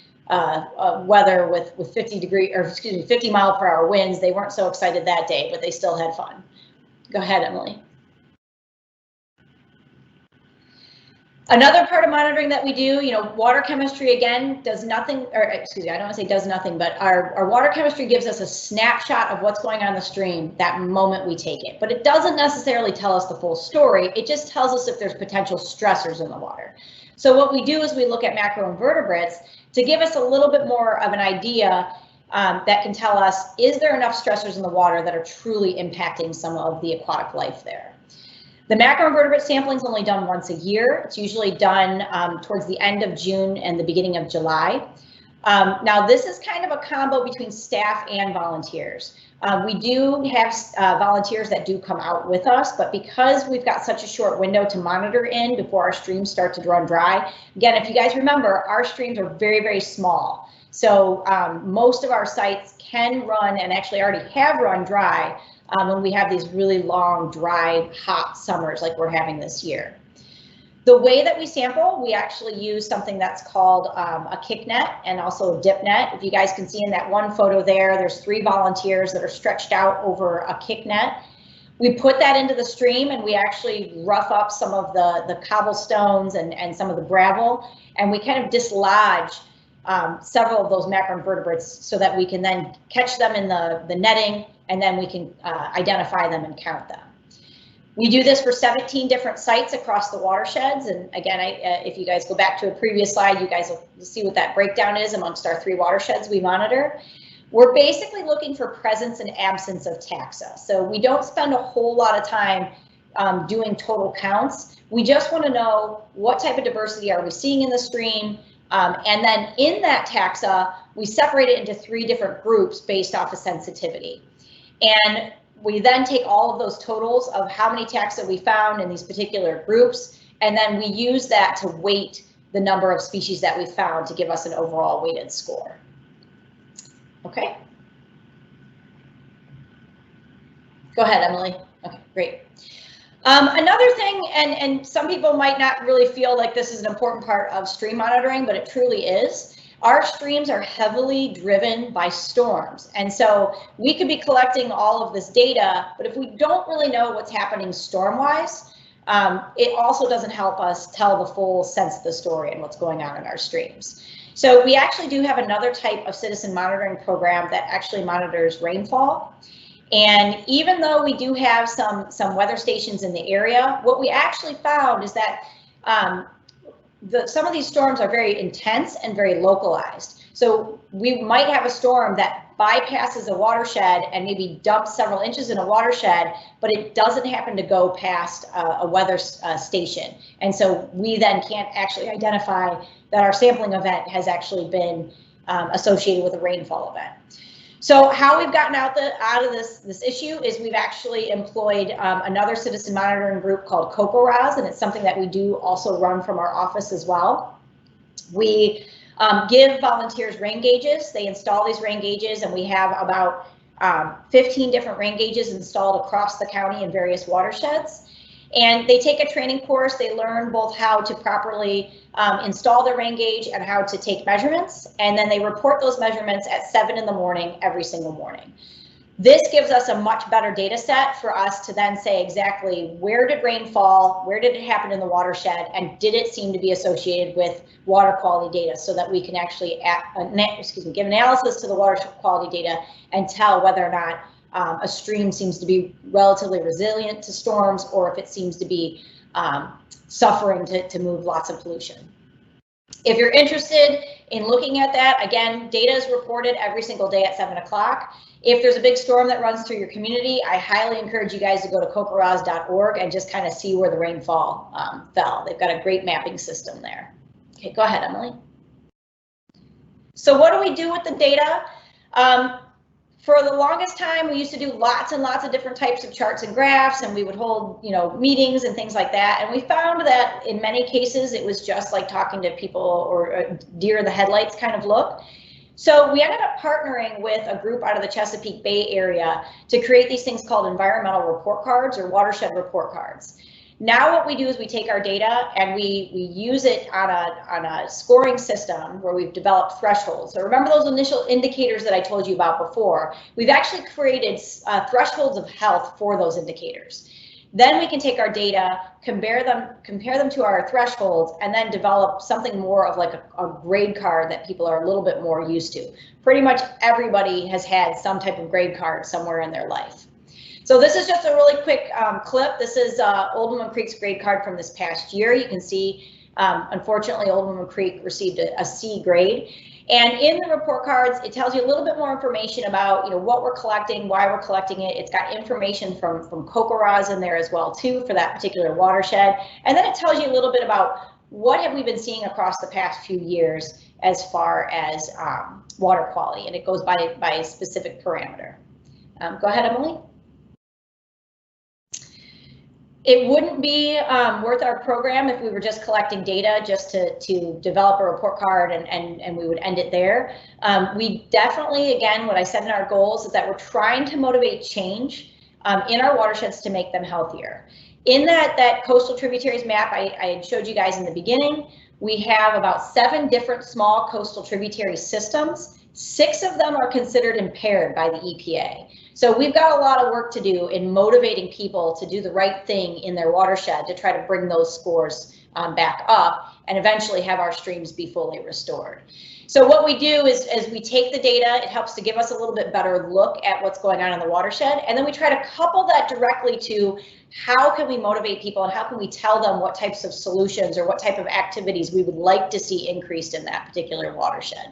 weather with 50 mile per hour winds. They weren't so excited that day, but they still had fun. Go ahead, Emily. Another part of monitoring that we do, water chemistry again does nothing, or excuse me, I don't want to say does nothing, but our water chemistry gives us a snapshot of what's going on in the stream that moment we take it. But it doesn't necessarily tell us the full story. It just tells us if there's potential stressors in the water. So what we do is we look at macroinvertebrates to give us a little bit more of an idea that can tell us, is there enough stressors in the water that are truly impacting some of the aquatic life there? The macroinvertebrate sampling is only done once a year. It's usually done towards the end of June and the beginning of July. Now this is kind of a combo between staff and volunteers. We do have volunteers that do come out with us, but because we've got such a short window to monitor in before our streams start to run dry, again, if you guys remember, our streams are very, very small. So most of our sites can run and actually already have run dry when we have these really long, dry, hot summers like we're having this year. The way that we sample, we actually use something that's called a kick net and also a dip net. If you guys can see in that one photo there, there's 3 volunteers that are stretched out over a kick net. We put that into the stream and we actually rough up some of the cobblestones and some of the gravel, and we kind of dislodge several of those macroinvertebrates so that we can then catch them in the netting, and then we can identify them and count them. We do this for 17 different sites across the watersheds. And again, if you guys go back to a previous slide, you guys will see what that breakdown is amongst our 3 watersheds we monitor. We're basically looking for presence and absence of taxa. So we don't spend a whole lot of time doing total counts. We just want to know what type of diversity are we seeing in the stream. And then in that taxa, we separate it into 3 different groups based off of sensitivity. And we then take all of those totals of how many taxa we found in these particular groups, and then we use that to weight the number of species that we found to give us an overall weighted score. Okay. Go ahead, Emily. Okay, great. Another thing, and some people might not really feel like this is an important part of stream monitoring, but it truly is. Our streams are heavily driven by storms. And so we could be collecting all of this data, but if we don't really know what's happening storm-wise, it also doesn't help us tell the full sense of the story and what's going on in our streams. So we actually do have another type of citizen monitoring program that actually monitors rainfall. And even though we do have some weather stations in the area, what we actually found is that some of these storms are very intense and very localized. So we might have a storm that bypasses a watershed and maybe dumps several inches in a watershed, but it doesn't happen to go past a weather station. And so we then can't actually identify that our sampling event has actually been associated with a rainfall event. So how we've gotten out of this issue is we've actually employed another citizen monitoring group called CocoRaz, and it's something that we do also run from our office as well. We give volunteers rain gauges. They install these rain gauges, and we have about 15 different rain gauges installed across the county in various watersheds. And they take a training course. They learn both how to properly install their rain gauge and how to take measurements. And then they report those measurements at 7 in the morning every single morning. This gives us a much better data set for us to then say exactly where did rain fall, where did it happen in the watershed, and did it seem to be associated with water quality data, so that we can actually give analysis to the water quality data and tell whether or not a stream seems to be relatively resilient to storms, or if it seems to be suffering to move lots of pollution. If you're interested in looking at that, again, data is reported every single day at 7 o'clock. If there's a big storm that runs through your community, I highly encourage you guys to go to cocoraz.org and just kind of see where the rainfall fell. They've got a great mapping system there. Okay, go ahead, Emily. So what do we do with the data? For the longest time, we used to do lots and lots of different types of charts and graphs, and we would hold, meetings and things like that. And we found that in many cases, it was just like talking to people, or a deer in the headlights kind of look. So we ended up partnering with a group out of the Chesapeake Bay area to create these things called environmental report cards, or watershed report cards. Now what we do is we take our data and we use it on a scoring system where we've developed thresholds. So remember those initial indicators that I told you about before? We've actually created thresholds of health for those indicators. Then we can take our data, compare them to our thresholds, and then develop something more of like a grade card that people are a little bit more used to. Pretty much everybody has had some type of grade card somewhere in their life. So this is just a really quick clip. This is Old Woman Creek's grade card from this past year. You can see, unfortunately, Old Woman Creek received a C grade. And in the report cards, it tells you a little bit more information about what we're collecting, why we're collecting it. It's got information from CocoRaz in there as well too for that particular watershed. And then it tells you a little bit about what have we been seeing across the past few years, as far as water quality, and it goes by a specific parameter. Go ahead, Emily. It wouldn't be worth our program if we were just collecting data just to develop a report card and we would end it there. We definitely, again, what I said in our goals is that we're trying to motivate change in our watersheds to make them healthier. In that coastal tributaries map I had showed you guys in the beginning, we have about 7 different small coastal tributary systems. 6 of them are considered impaired by the EPA. So we've got a lot of work to do in motivating people to do the right thing in their watershed to try to bring those scores back up and eventually have our streams be fully restored. So what we do is we take the data, it helps to give us a little bit better look at what's going on in the watershed, and then we try to couple that directly to how can we motivate people and how can we tell them what types of solutions or what type of activities we would like to see increased in that particular watershed.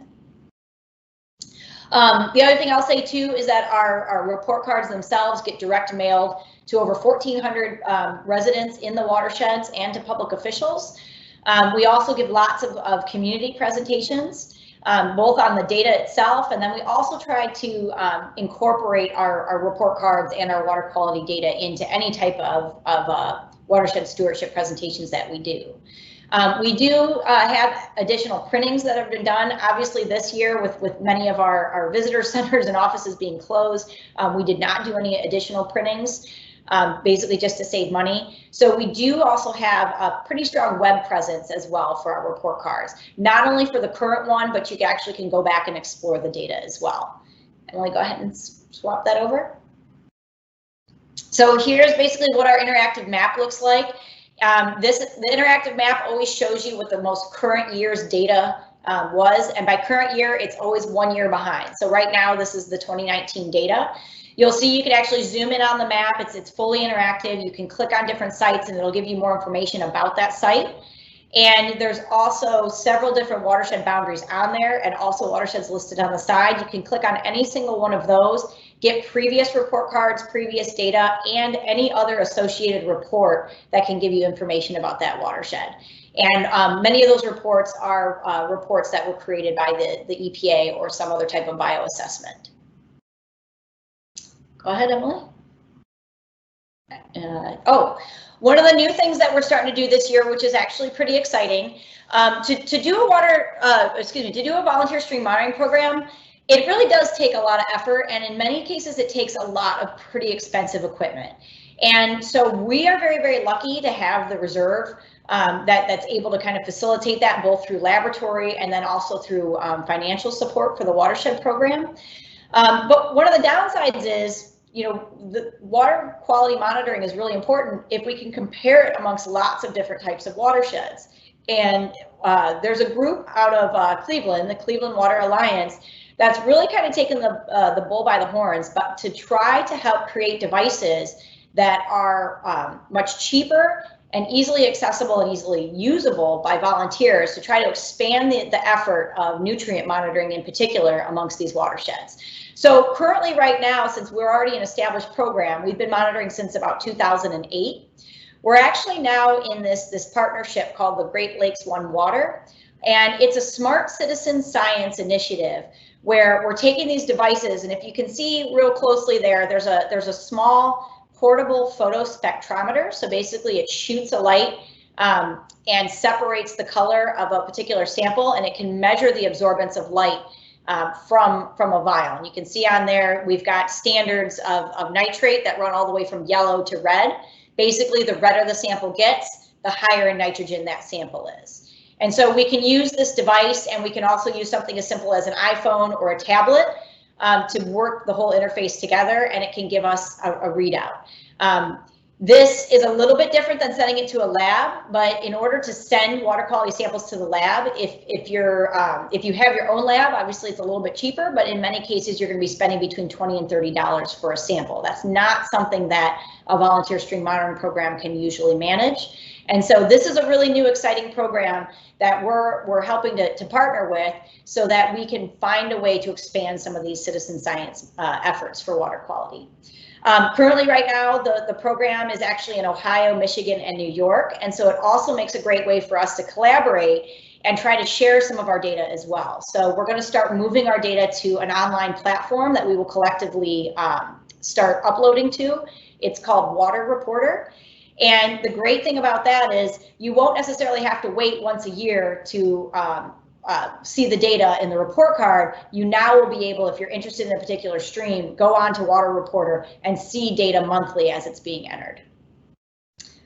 The other thing I'll say too is that our report cards themselves get direct mailed to over 1,400 residents in the watersheds and to public officials. We also give lots of community presentations, both on the data itself, and then we also try to incorporate our report cards and our water quality data into any type of watershed stewardship presentations that we do. We do have additional printings that have been done. Obviously this year with many of our visitor centers and offices being closed, we did not do any additional printings, basically just to save money. So we do also have a pretty strong web presence as well for our report cards, not only for the current one, but you actually can go back and explore the data as well. Emily, go ahead and swap that over. So here's basically what our interactive map looks like. The interactive map always shows you what the most current year's data was, and by current year, it's always 1 year behind. So right now, this is the 2019 data. You'll see you can actually zoom in on the map. It's fully interactive. You can click on different sites and it'll give you more information about that site. And there's also several different watershed boundaries on there and also watersheds listed on the side. You can click on any single one of those, get previous report cards, previous data, and any other associated report that can give you information about that watershed. And many of those reports are reports that were created by the EPA or some other type of bioassessment. Go ahead, Emily. One of the new things that we're starting to do this year, which is actually pretty exciting, to do a volunteer stream monitoring program, it really does take a lot of effort, and in many cases it takes a lot of pretty expensive equipment. And so we are very, very lucky to have the reserve that's able to kind of facilitate that both through laboratory and then also through financial support for the watershed program. But one of the downsides is, you know, the water quality monitoring is really important if we can compare it amongst lots of different types of watersheds. And there's a group out of Cleveland, the Cleveland Water Alliance, that's really kind of taken the bull by the horns, but to try to help create devices that are much cheaper and easily accessible and easily usable by volunteers to try to expand the effort of nutrient monitoring in particular amongst these watersheds. So currently right now, since we're already an established program, we've been monitoring since about 2008. We're actually now in this partnership called the Great Lakes One Water, and it's a smart citizen science initiative where we're taking these devices, and if you can see real closely there's a small portable photospectrometer. So basically it shoots a light and separates the color of a particular sample, and it can measure the absorbance of light from a vial. And you can see on there, we've got standards of nitrate that run all the way from yellow to red. Basically, the redder the sample gets, the higher in nitrogen that sample is. And so we can use this device, and we can also use something as simple as an iPhone or a tablet to work the whole interface together, and it can give us a readout. This is a little bit different than sending it to a lab, but in order to send water quality samples to the lab, if you have your own lab, obviously it's a little bit cheaper, but in many cases you're going to be spending between $20 and $30 for a sample. That's not something that a volunteer stream monitoring program can usually manage. And so this is a really new, exciting program that we're helping to partner with so that we can find a way to expand some of these citizen science efforts for water quality. Currently right now, the program is actually in Ohio, Michigan, and New York. And so it also makes a great way for us to collaborate and try to share some of our data as well. So we're going to start moving our data to an online platform that we will collectively start uploading to. It's called Water Reporter. And the great thing about that is you won't necessarily have to wait once a year to see the data in the report card. You now will be able, if you're interested in a particular stream, go on to Water Reporter and see data monthly as it's being entered.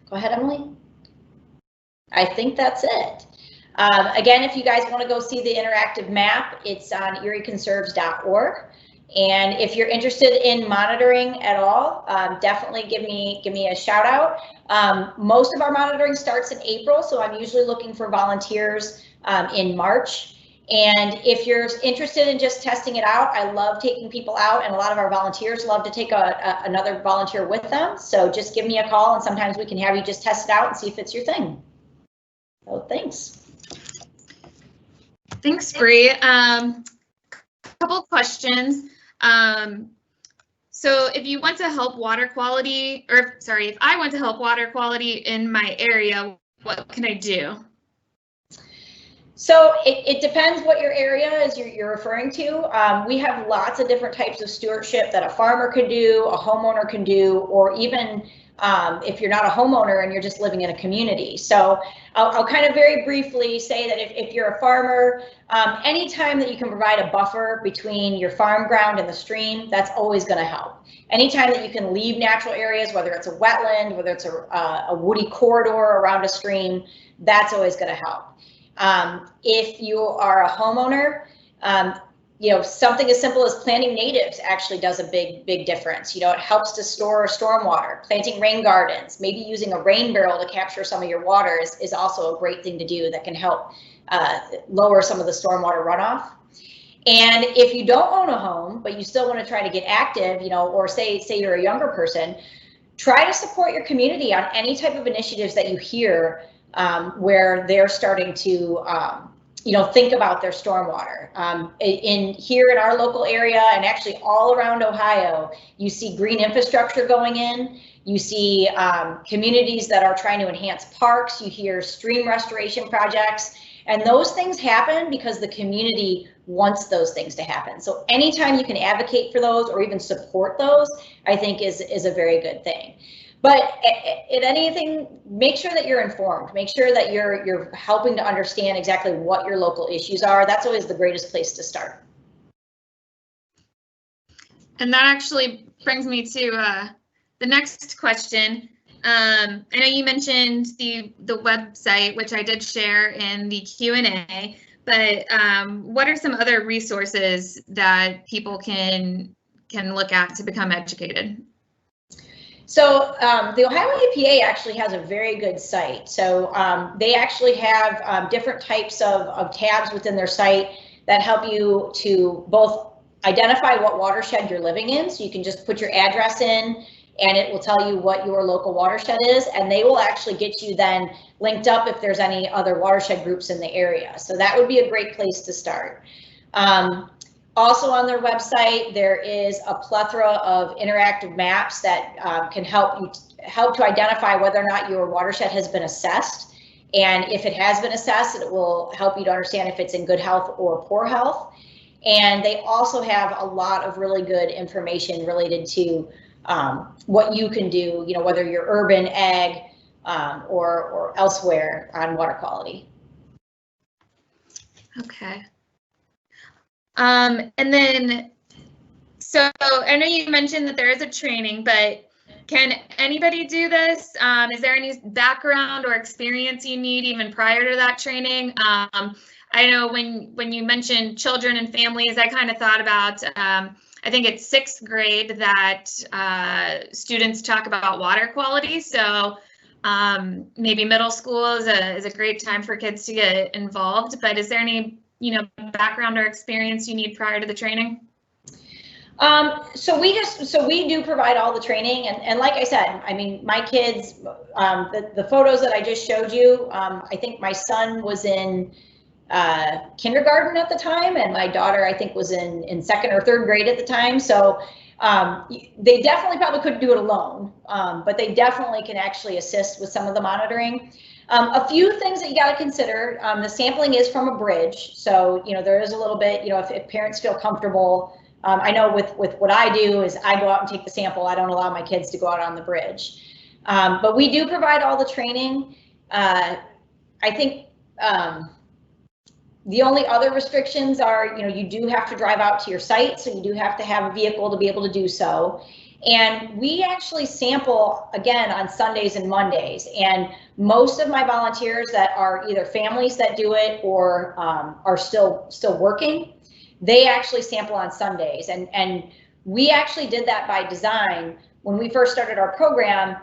Go ahead, Emily. I think that's it. Again, if you guys want to go see the interactive map, it's on erieconserves.org. And if you're interested in monitoring at all, definitely give me a shout out. Most of our monitoring starts in April, so I'm usually looking for volunteers in March. And if you're interested in just testing it out, I love taking people out, and a lot of our volunteers love to take another volunteer with them. So just give me a call, and sometimes we can have you just test it out and see if it's your thing. So thanks.
Thanks, Bree. Couple questions. So if you want to help water quality, or sorry, if I want to help water quality in my area, what can I do?
So it depends what your area is you're referring to. We have lots of different types of stewardship that a farmer can do, a homeowner can do, or even if you're not a homeowner and you're just living in a community. So I'll kind of very briefly say that if you're a farmer, anytime that you can provide a buffer between your farm ground and the stream, that's always going to help. Anytime that you can leave natural areas, whether it's a wetland, whether it's a woody corridor around a stream, that's always going to help. If you are a homeowner, you know, something as simple as planting natives actually does a big difference. You know, it helps to store stormwater. Planting rain gardens, maybe using a rain barrel to capture some of your water is also a great thing to do that can help lower some of the stormwater runoff. And if you don't own a home, but you still want to try to get active, you know, or say you're a younger person, try to support your community on any type of initiatives that you hear where they're starting to you know, think about their stormwater. Here in our local area, and actually all around Ohio, you see green infrastructure going in. You see communities that are trying to enhance parks. You hear stream restoration projects, and those things happen because the community wants those things to happen. So anytime you can advocate for those or even support those, I think is a very good thing. But in anything, make sure that you're informed. Make sure that you're helping to understand exactly what your local issues are. That's always the greatest place to start.
And that actually brings me to the next question. I know you mentioned the website, which I did share in the Q&A, but what are some other resources that people can look at to become educated?
So the Ohio EPA actually has a very good site. So they actually have different types of tabs within their site that help you to both identify what watershed you're living in. So you can just put your address in and it will tell you what your local watershed is, and they will actually get you then linked up if there's any other watershed groups in the area. So that would be a great place to start. Also on their website, there is a plethora of interactive maps that can help to identify whether or not your watershed has been assessed. And if it has been assessed, it will help you to understand if it's in good health or poor health. And they also have a lot of really good information related to what you can do, you know, whether you're urban, ag, or elsewhere on water quality. Okay.
And then, so I know you mentioned that there is a training, but can anybody do this? Is there any background or experience you need even prior to that training? I know when you mentioned children and families, I kind of thought about, I think it's 6th grade that students talk about water quality. So maybe middle school is a great time for kids to get involved, but is there any background or experience you need prior to the training?
So we do provide all the training, and like I said, I mean, my kids, the photos that I just showed you, I think my son was in kindergarten at the time, and my daughter, I think, was in 2nd or 3rd grade at the time. So They definitely probably couldn't do it alone, but they definitely can actually assist with some of the monitoring. A few things that you got to consider, the sampling is from a bridge. So, there is a little bit, if parents feel comfortable, I know with what I do is I go out and take the sample. I don't allow my kids to go out on the bridge. But we do provide all the training. I think the only other restrictions are, you do have to drive out to your site, so you do have to have a vehicle to be able to do so. And we actually sample, again, on Sundays and Mondays. And most of my volunteers that are either families that do it or are still working, they actually sample on Sundays. And we actually did that by design. When we first started our program,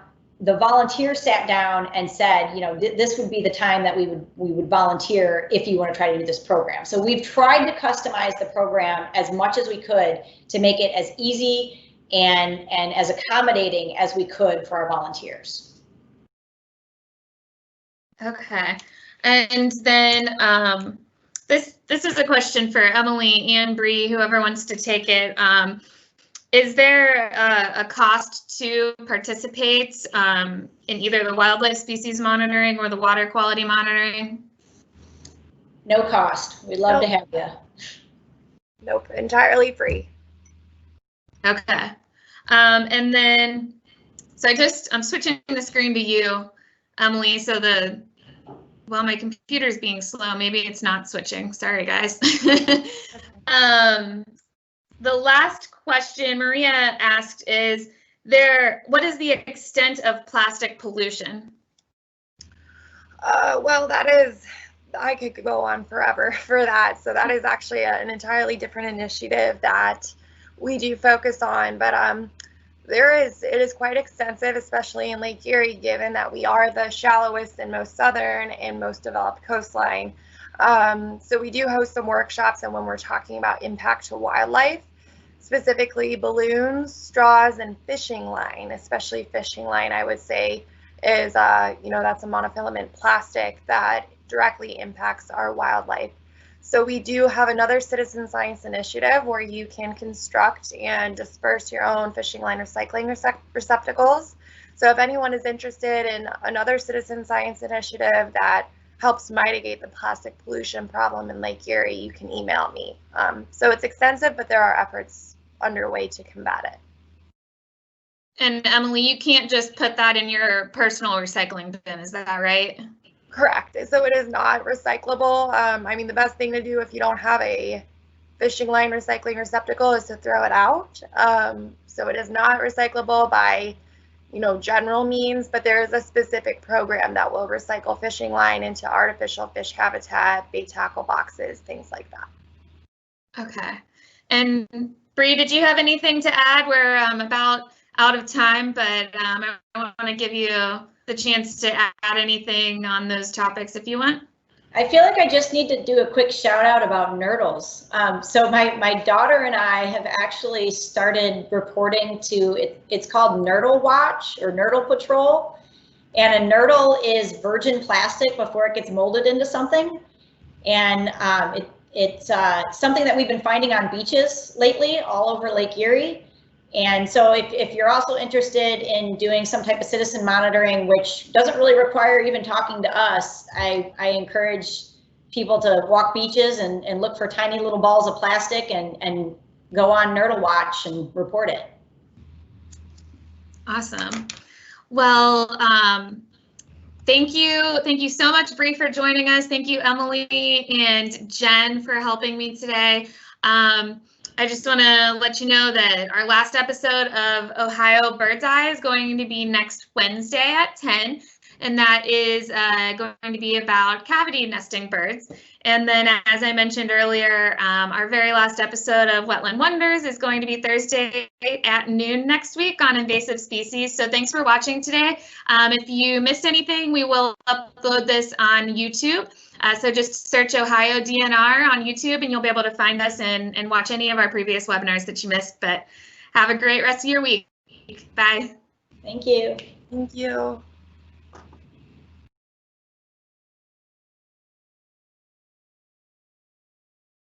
the volunteers sat down and said, this would be the time that we would volunteer if you want to try to do this program. So we've tried to customize the program as much as we could to make it as easy and as accommodating as we could for our volunteers.
Okay, and then this is a question for Emily and Bree, whoever wants to take it. Is there a cost to participate in either the wildlife species monitoring or the water quality monitoring?
No cost. We'd love to have you.
Nope, entirely free.
Okay. And then, so I'm switching the screen to you, Emily, so my computer's being slow. Maybe it's not switching. Sorry, guys. The last question Maria asked is, what is the extent of plastic pollution?
Well, I could go on forever for that. So that is actually an entirely different initiative that we do focus on, but it is quite extensive, especially in Lake Erie, given that we are the shallowest and most southern and most developed coastline. So we do host some workshops, and when we're talking about impact to wildlife, specifically balloons, straws, and fishing line, especially fishing line, I would say is, that's a monofilament plastic that directly impacts our wildlife. So we do have another citizen science initiative where you can construct and disperse your own fishing line recycling receptacles. So if anyone is interested in another citizen science initiative that helps mitigate the plastic pollution problem in Lake Erie, you can email me. So it's extensive, but there are efforts underway to combat it.
And Emily, you can't just put that in your personal recycling bin, is that right?
Correct. So it is not recyclable. I mean, the best thing to do if you don't have a fishing line recycling receptacle is to throw it out. So it is not recyclable by, general means, but there is a specific program that will recycle fishing line into artificial fish habitat, bait tackle boxes, things like that.
Okay. And Bree, did you have anything to add? We're about out of time, but I want to give you the chance to add anything on those topics if you want.
I feel like I just need to do a quick shout out about nurdles. So my daughter and I have actually started reporting to it's called Nurdle Watch or Nurdle Patrol. And a nurdle is virgin plastic before it gets molded into something. And it's something that we've been finding on beaches lately all over Lake Erie. And so if you're also interested in doing some type of citizen monitoring, which doesn't really require even talking to us, I encourage people to walk beaches and look for tiny little balls of plastic and go on Nurdle Watch and report it.
Awesome. Well, thank you so much, Bree, for joining us. Thank you, Emily and Jen, for helping me today. I just want to let you know that our last episode of Ohio Bird's Eye is going to be next Wednesday at 10, and that is going to be about cavity nesting birds. And then, as I mentioned earlier, our very last episode of Wetland Wonders is going to be Thursday at noon next week on invasive species. So thanks for watching today. If you missed anything, we will upload this on YouTube. So just search OhioDNR on YouTube and you'll be able to find us and watch any of our previous webinars that you missed. But have a great rest of your week. Bye.
Thank you.
Thank you.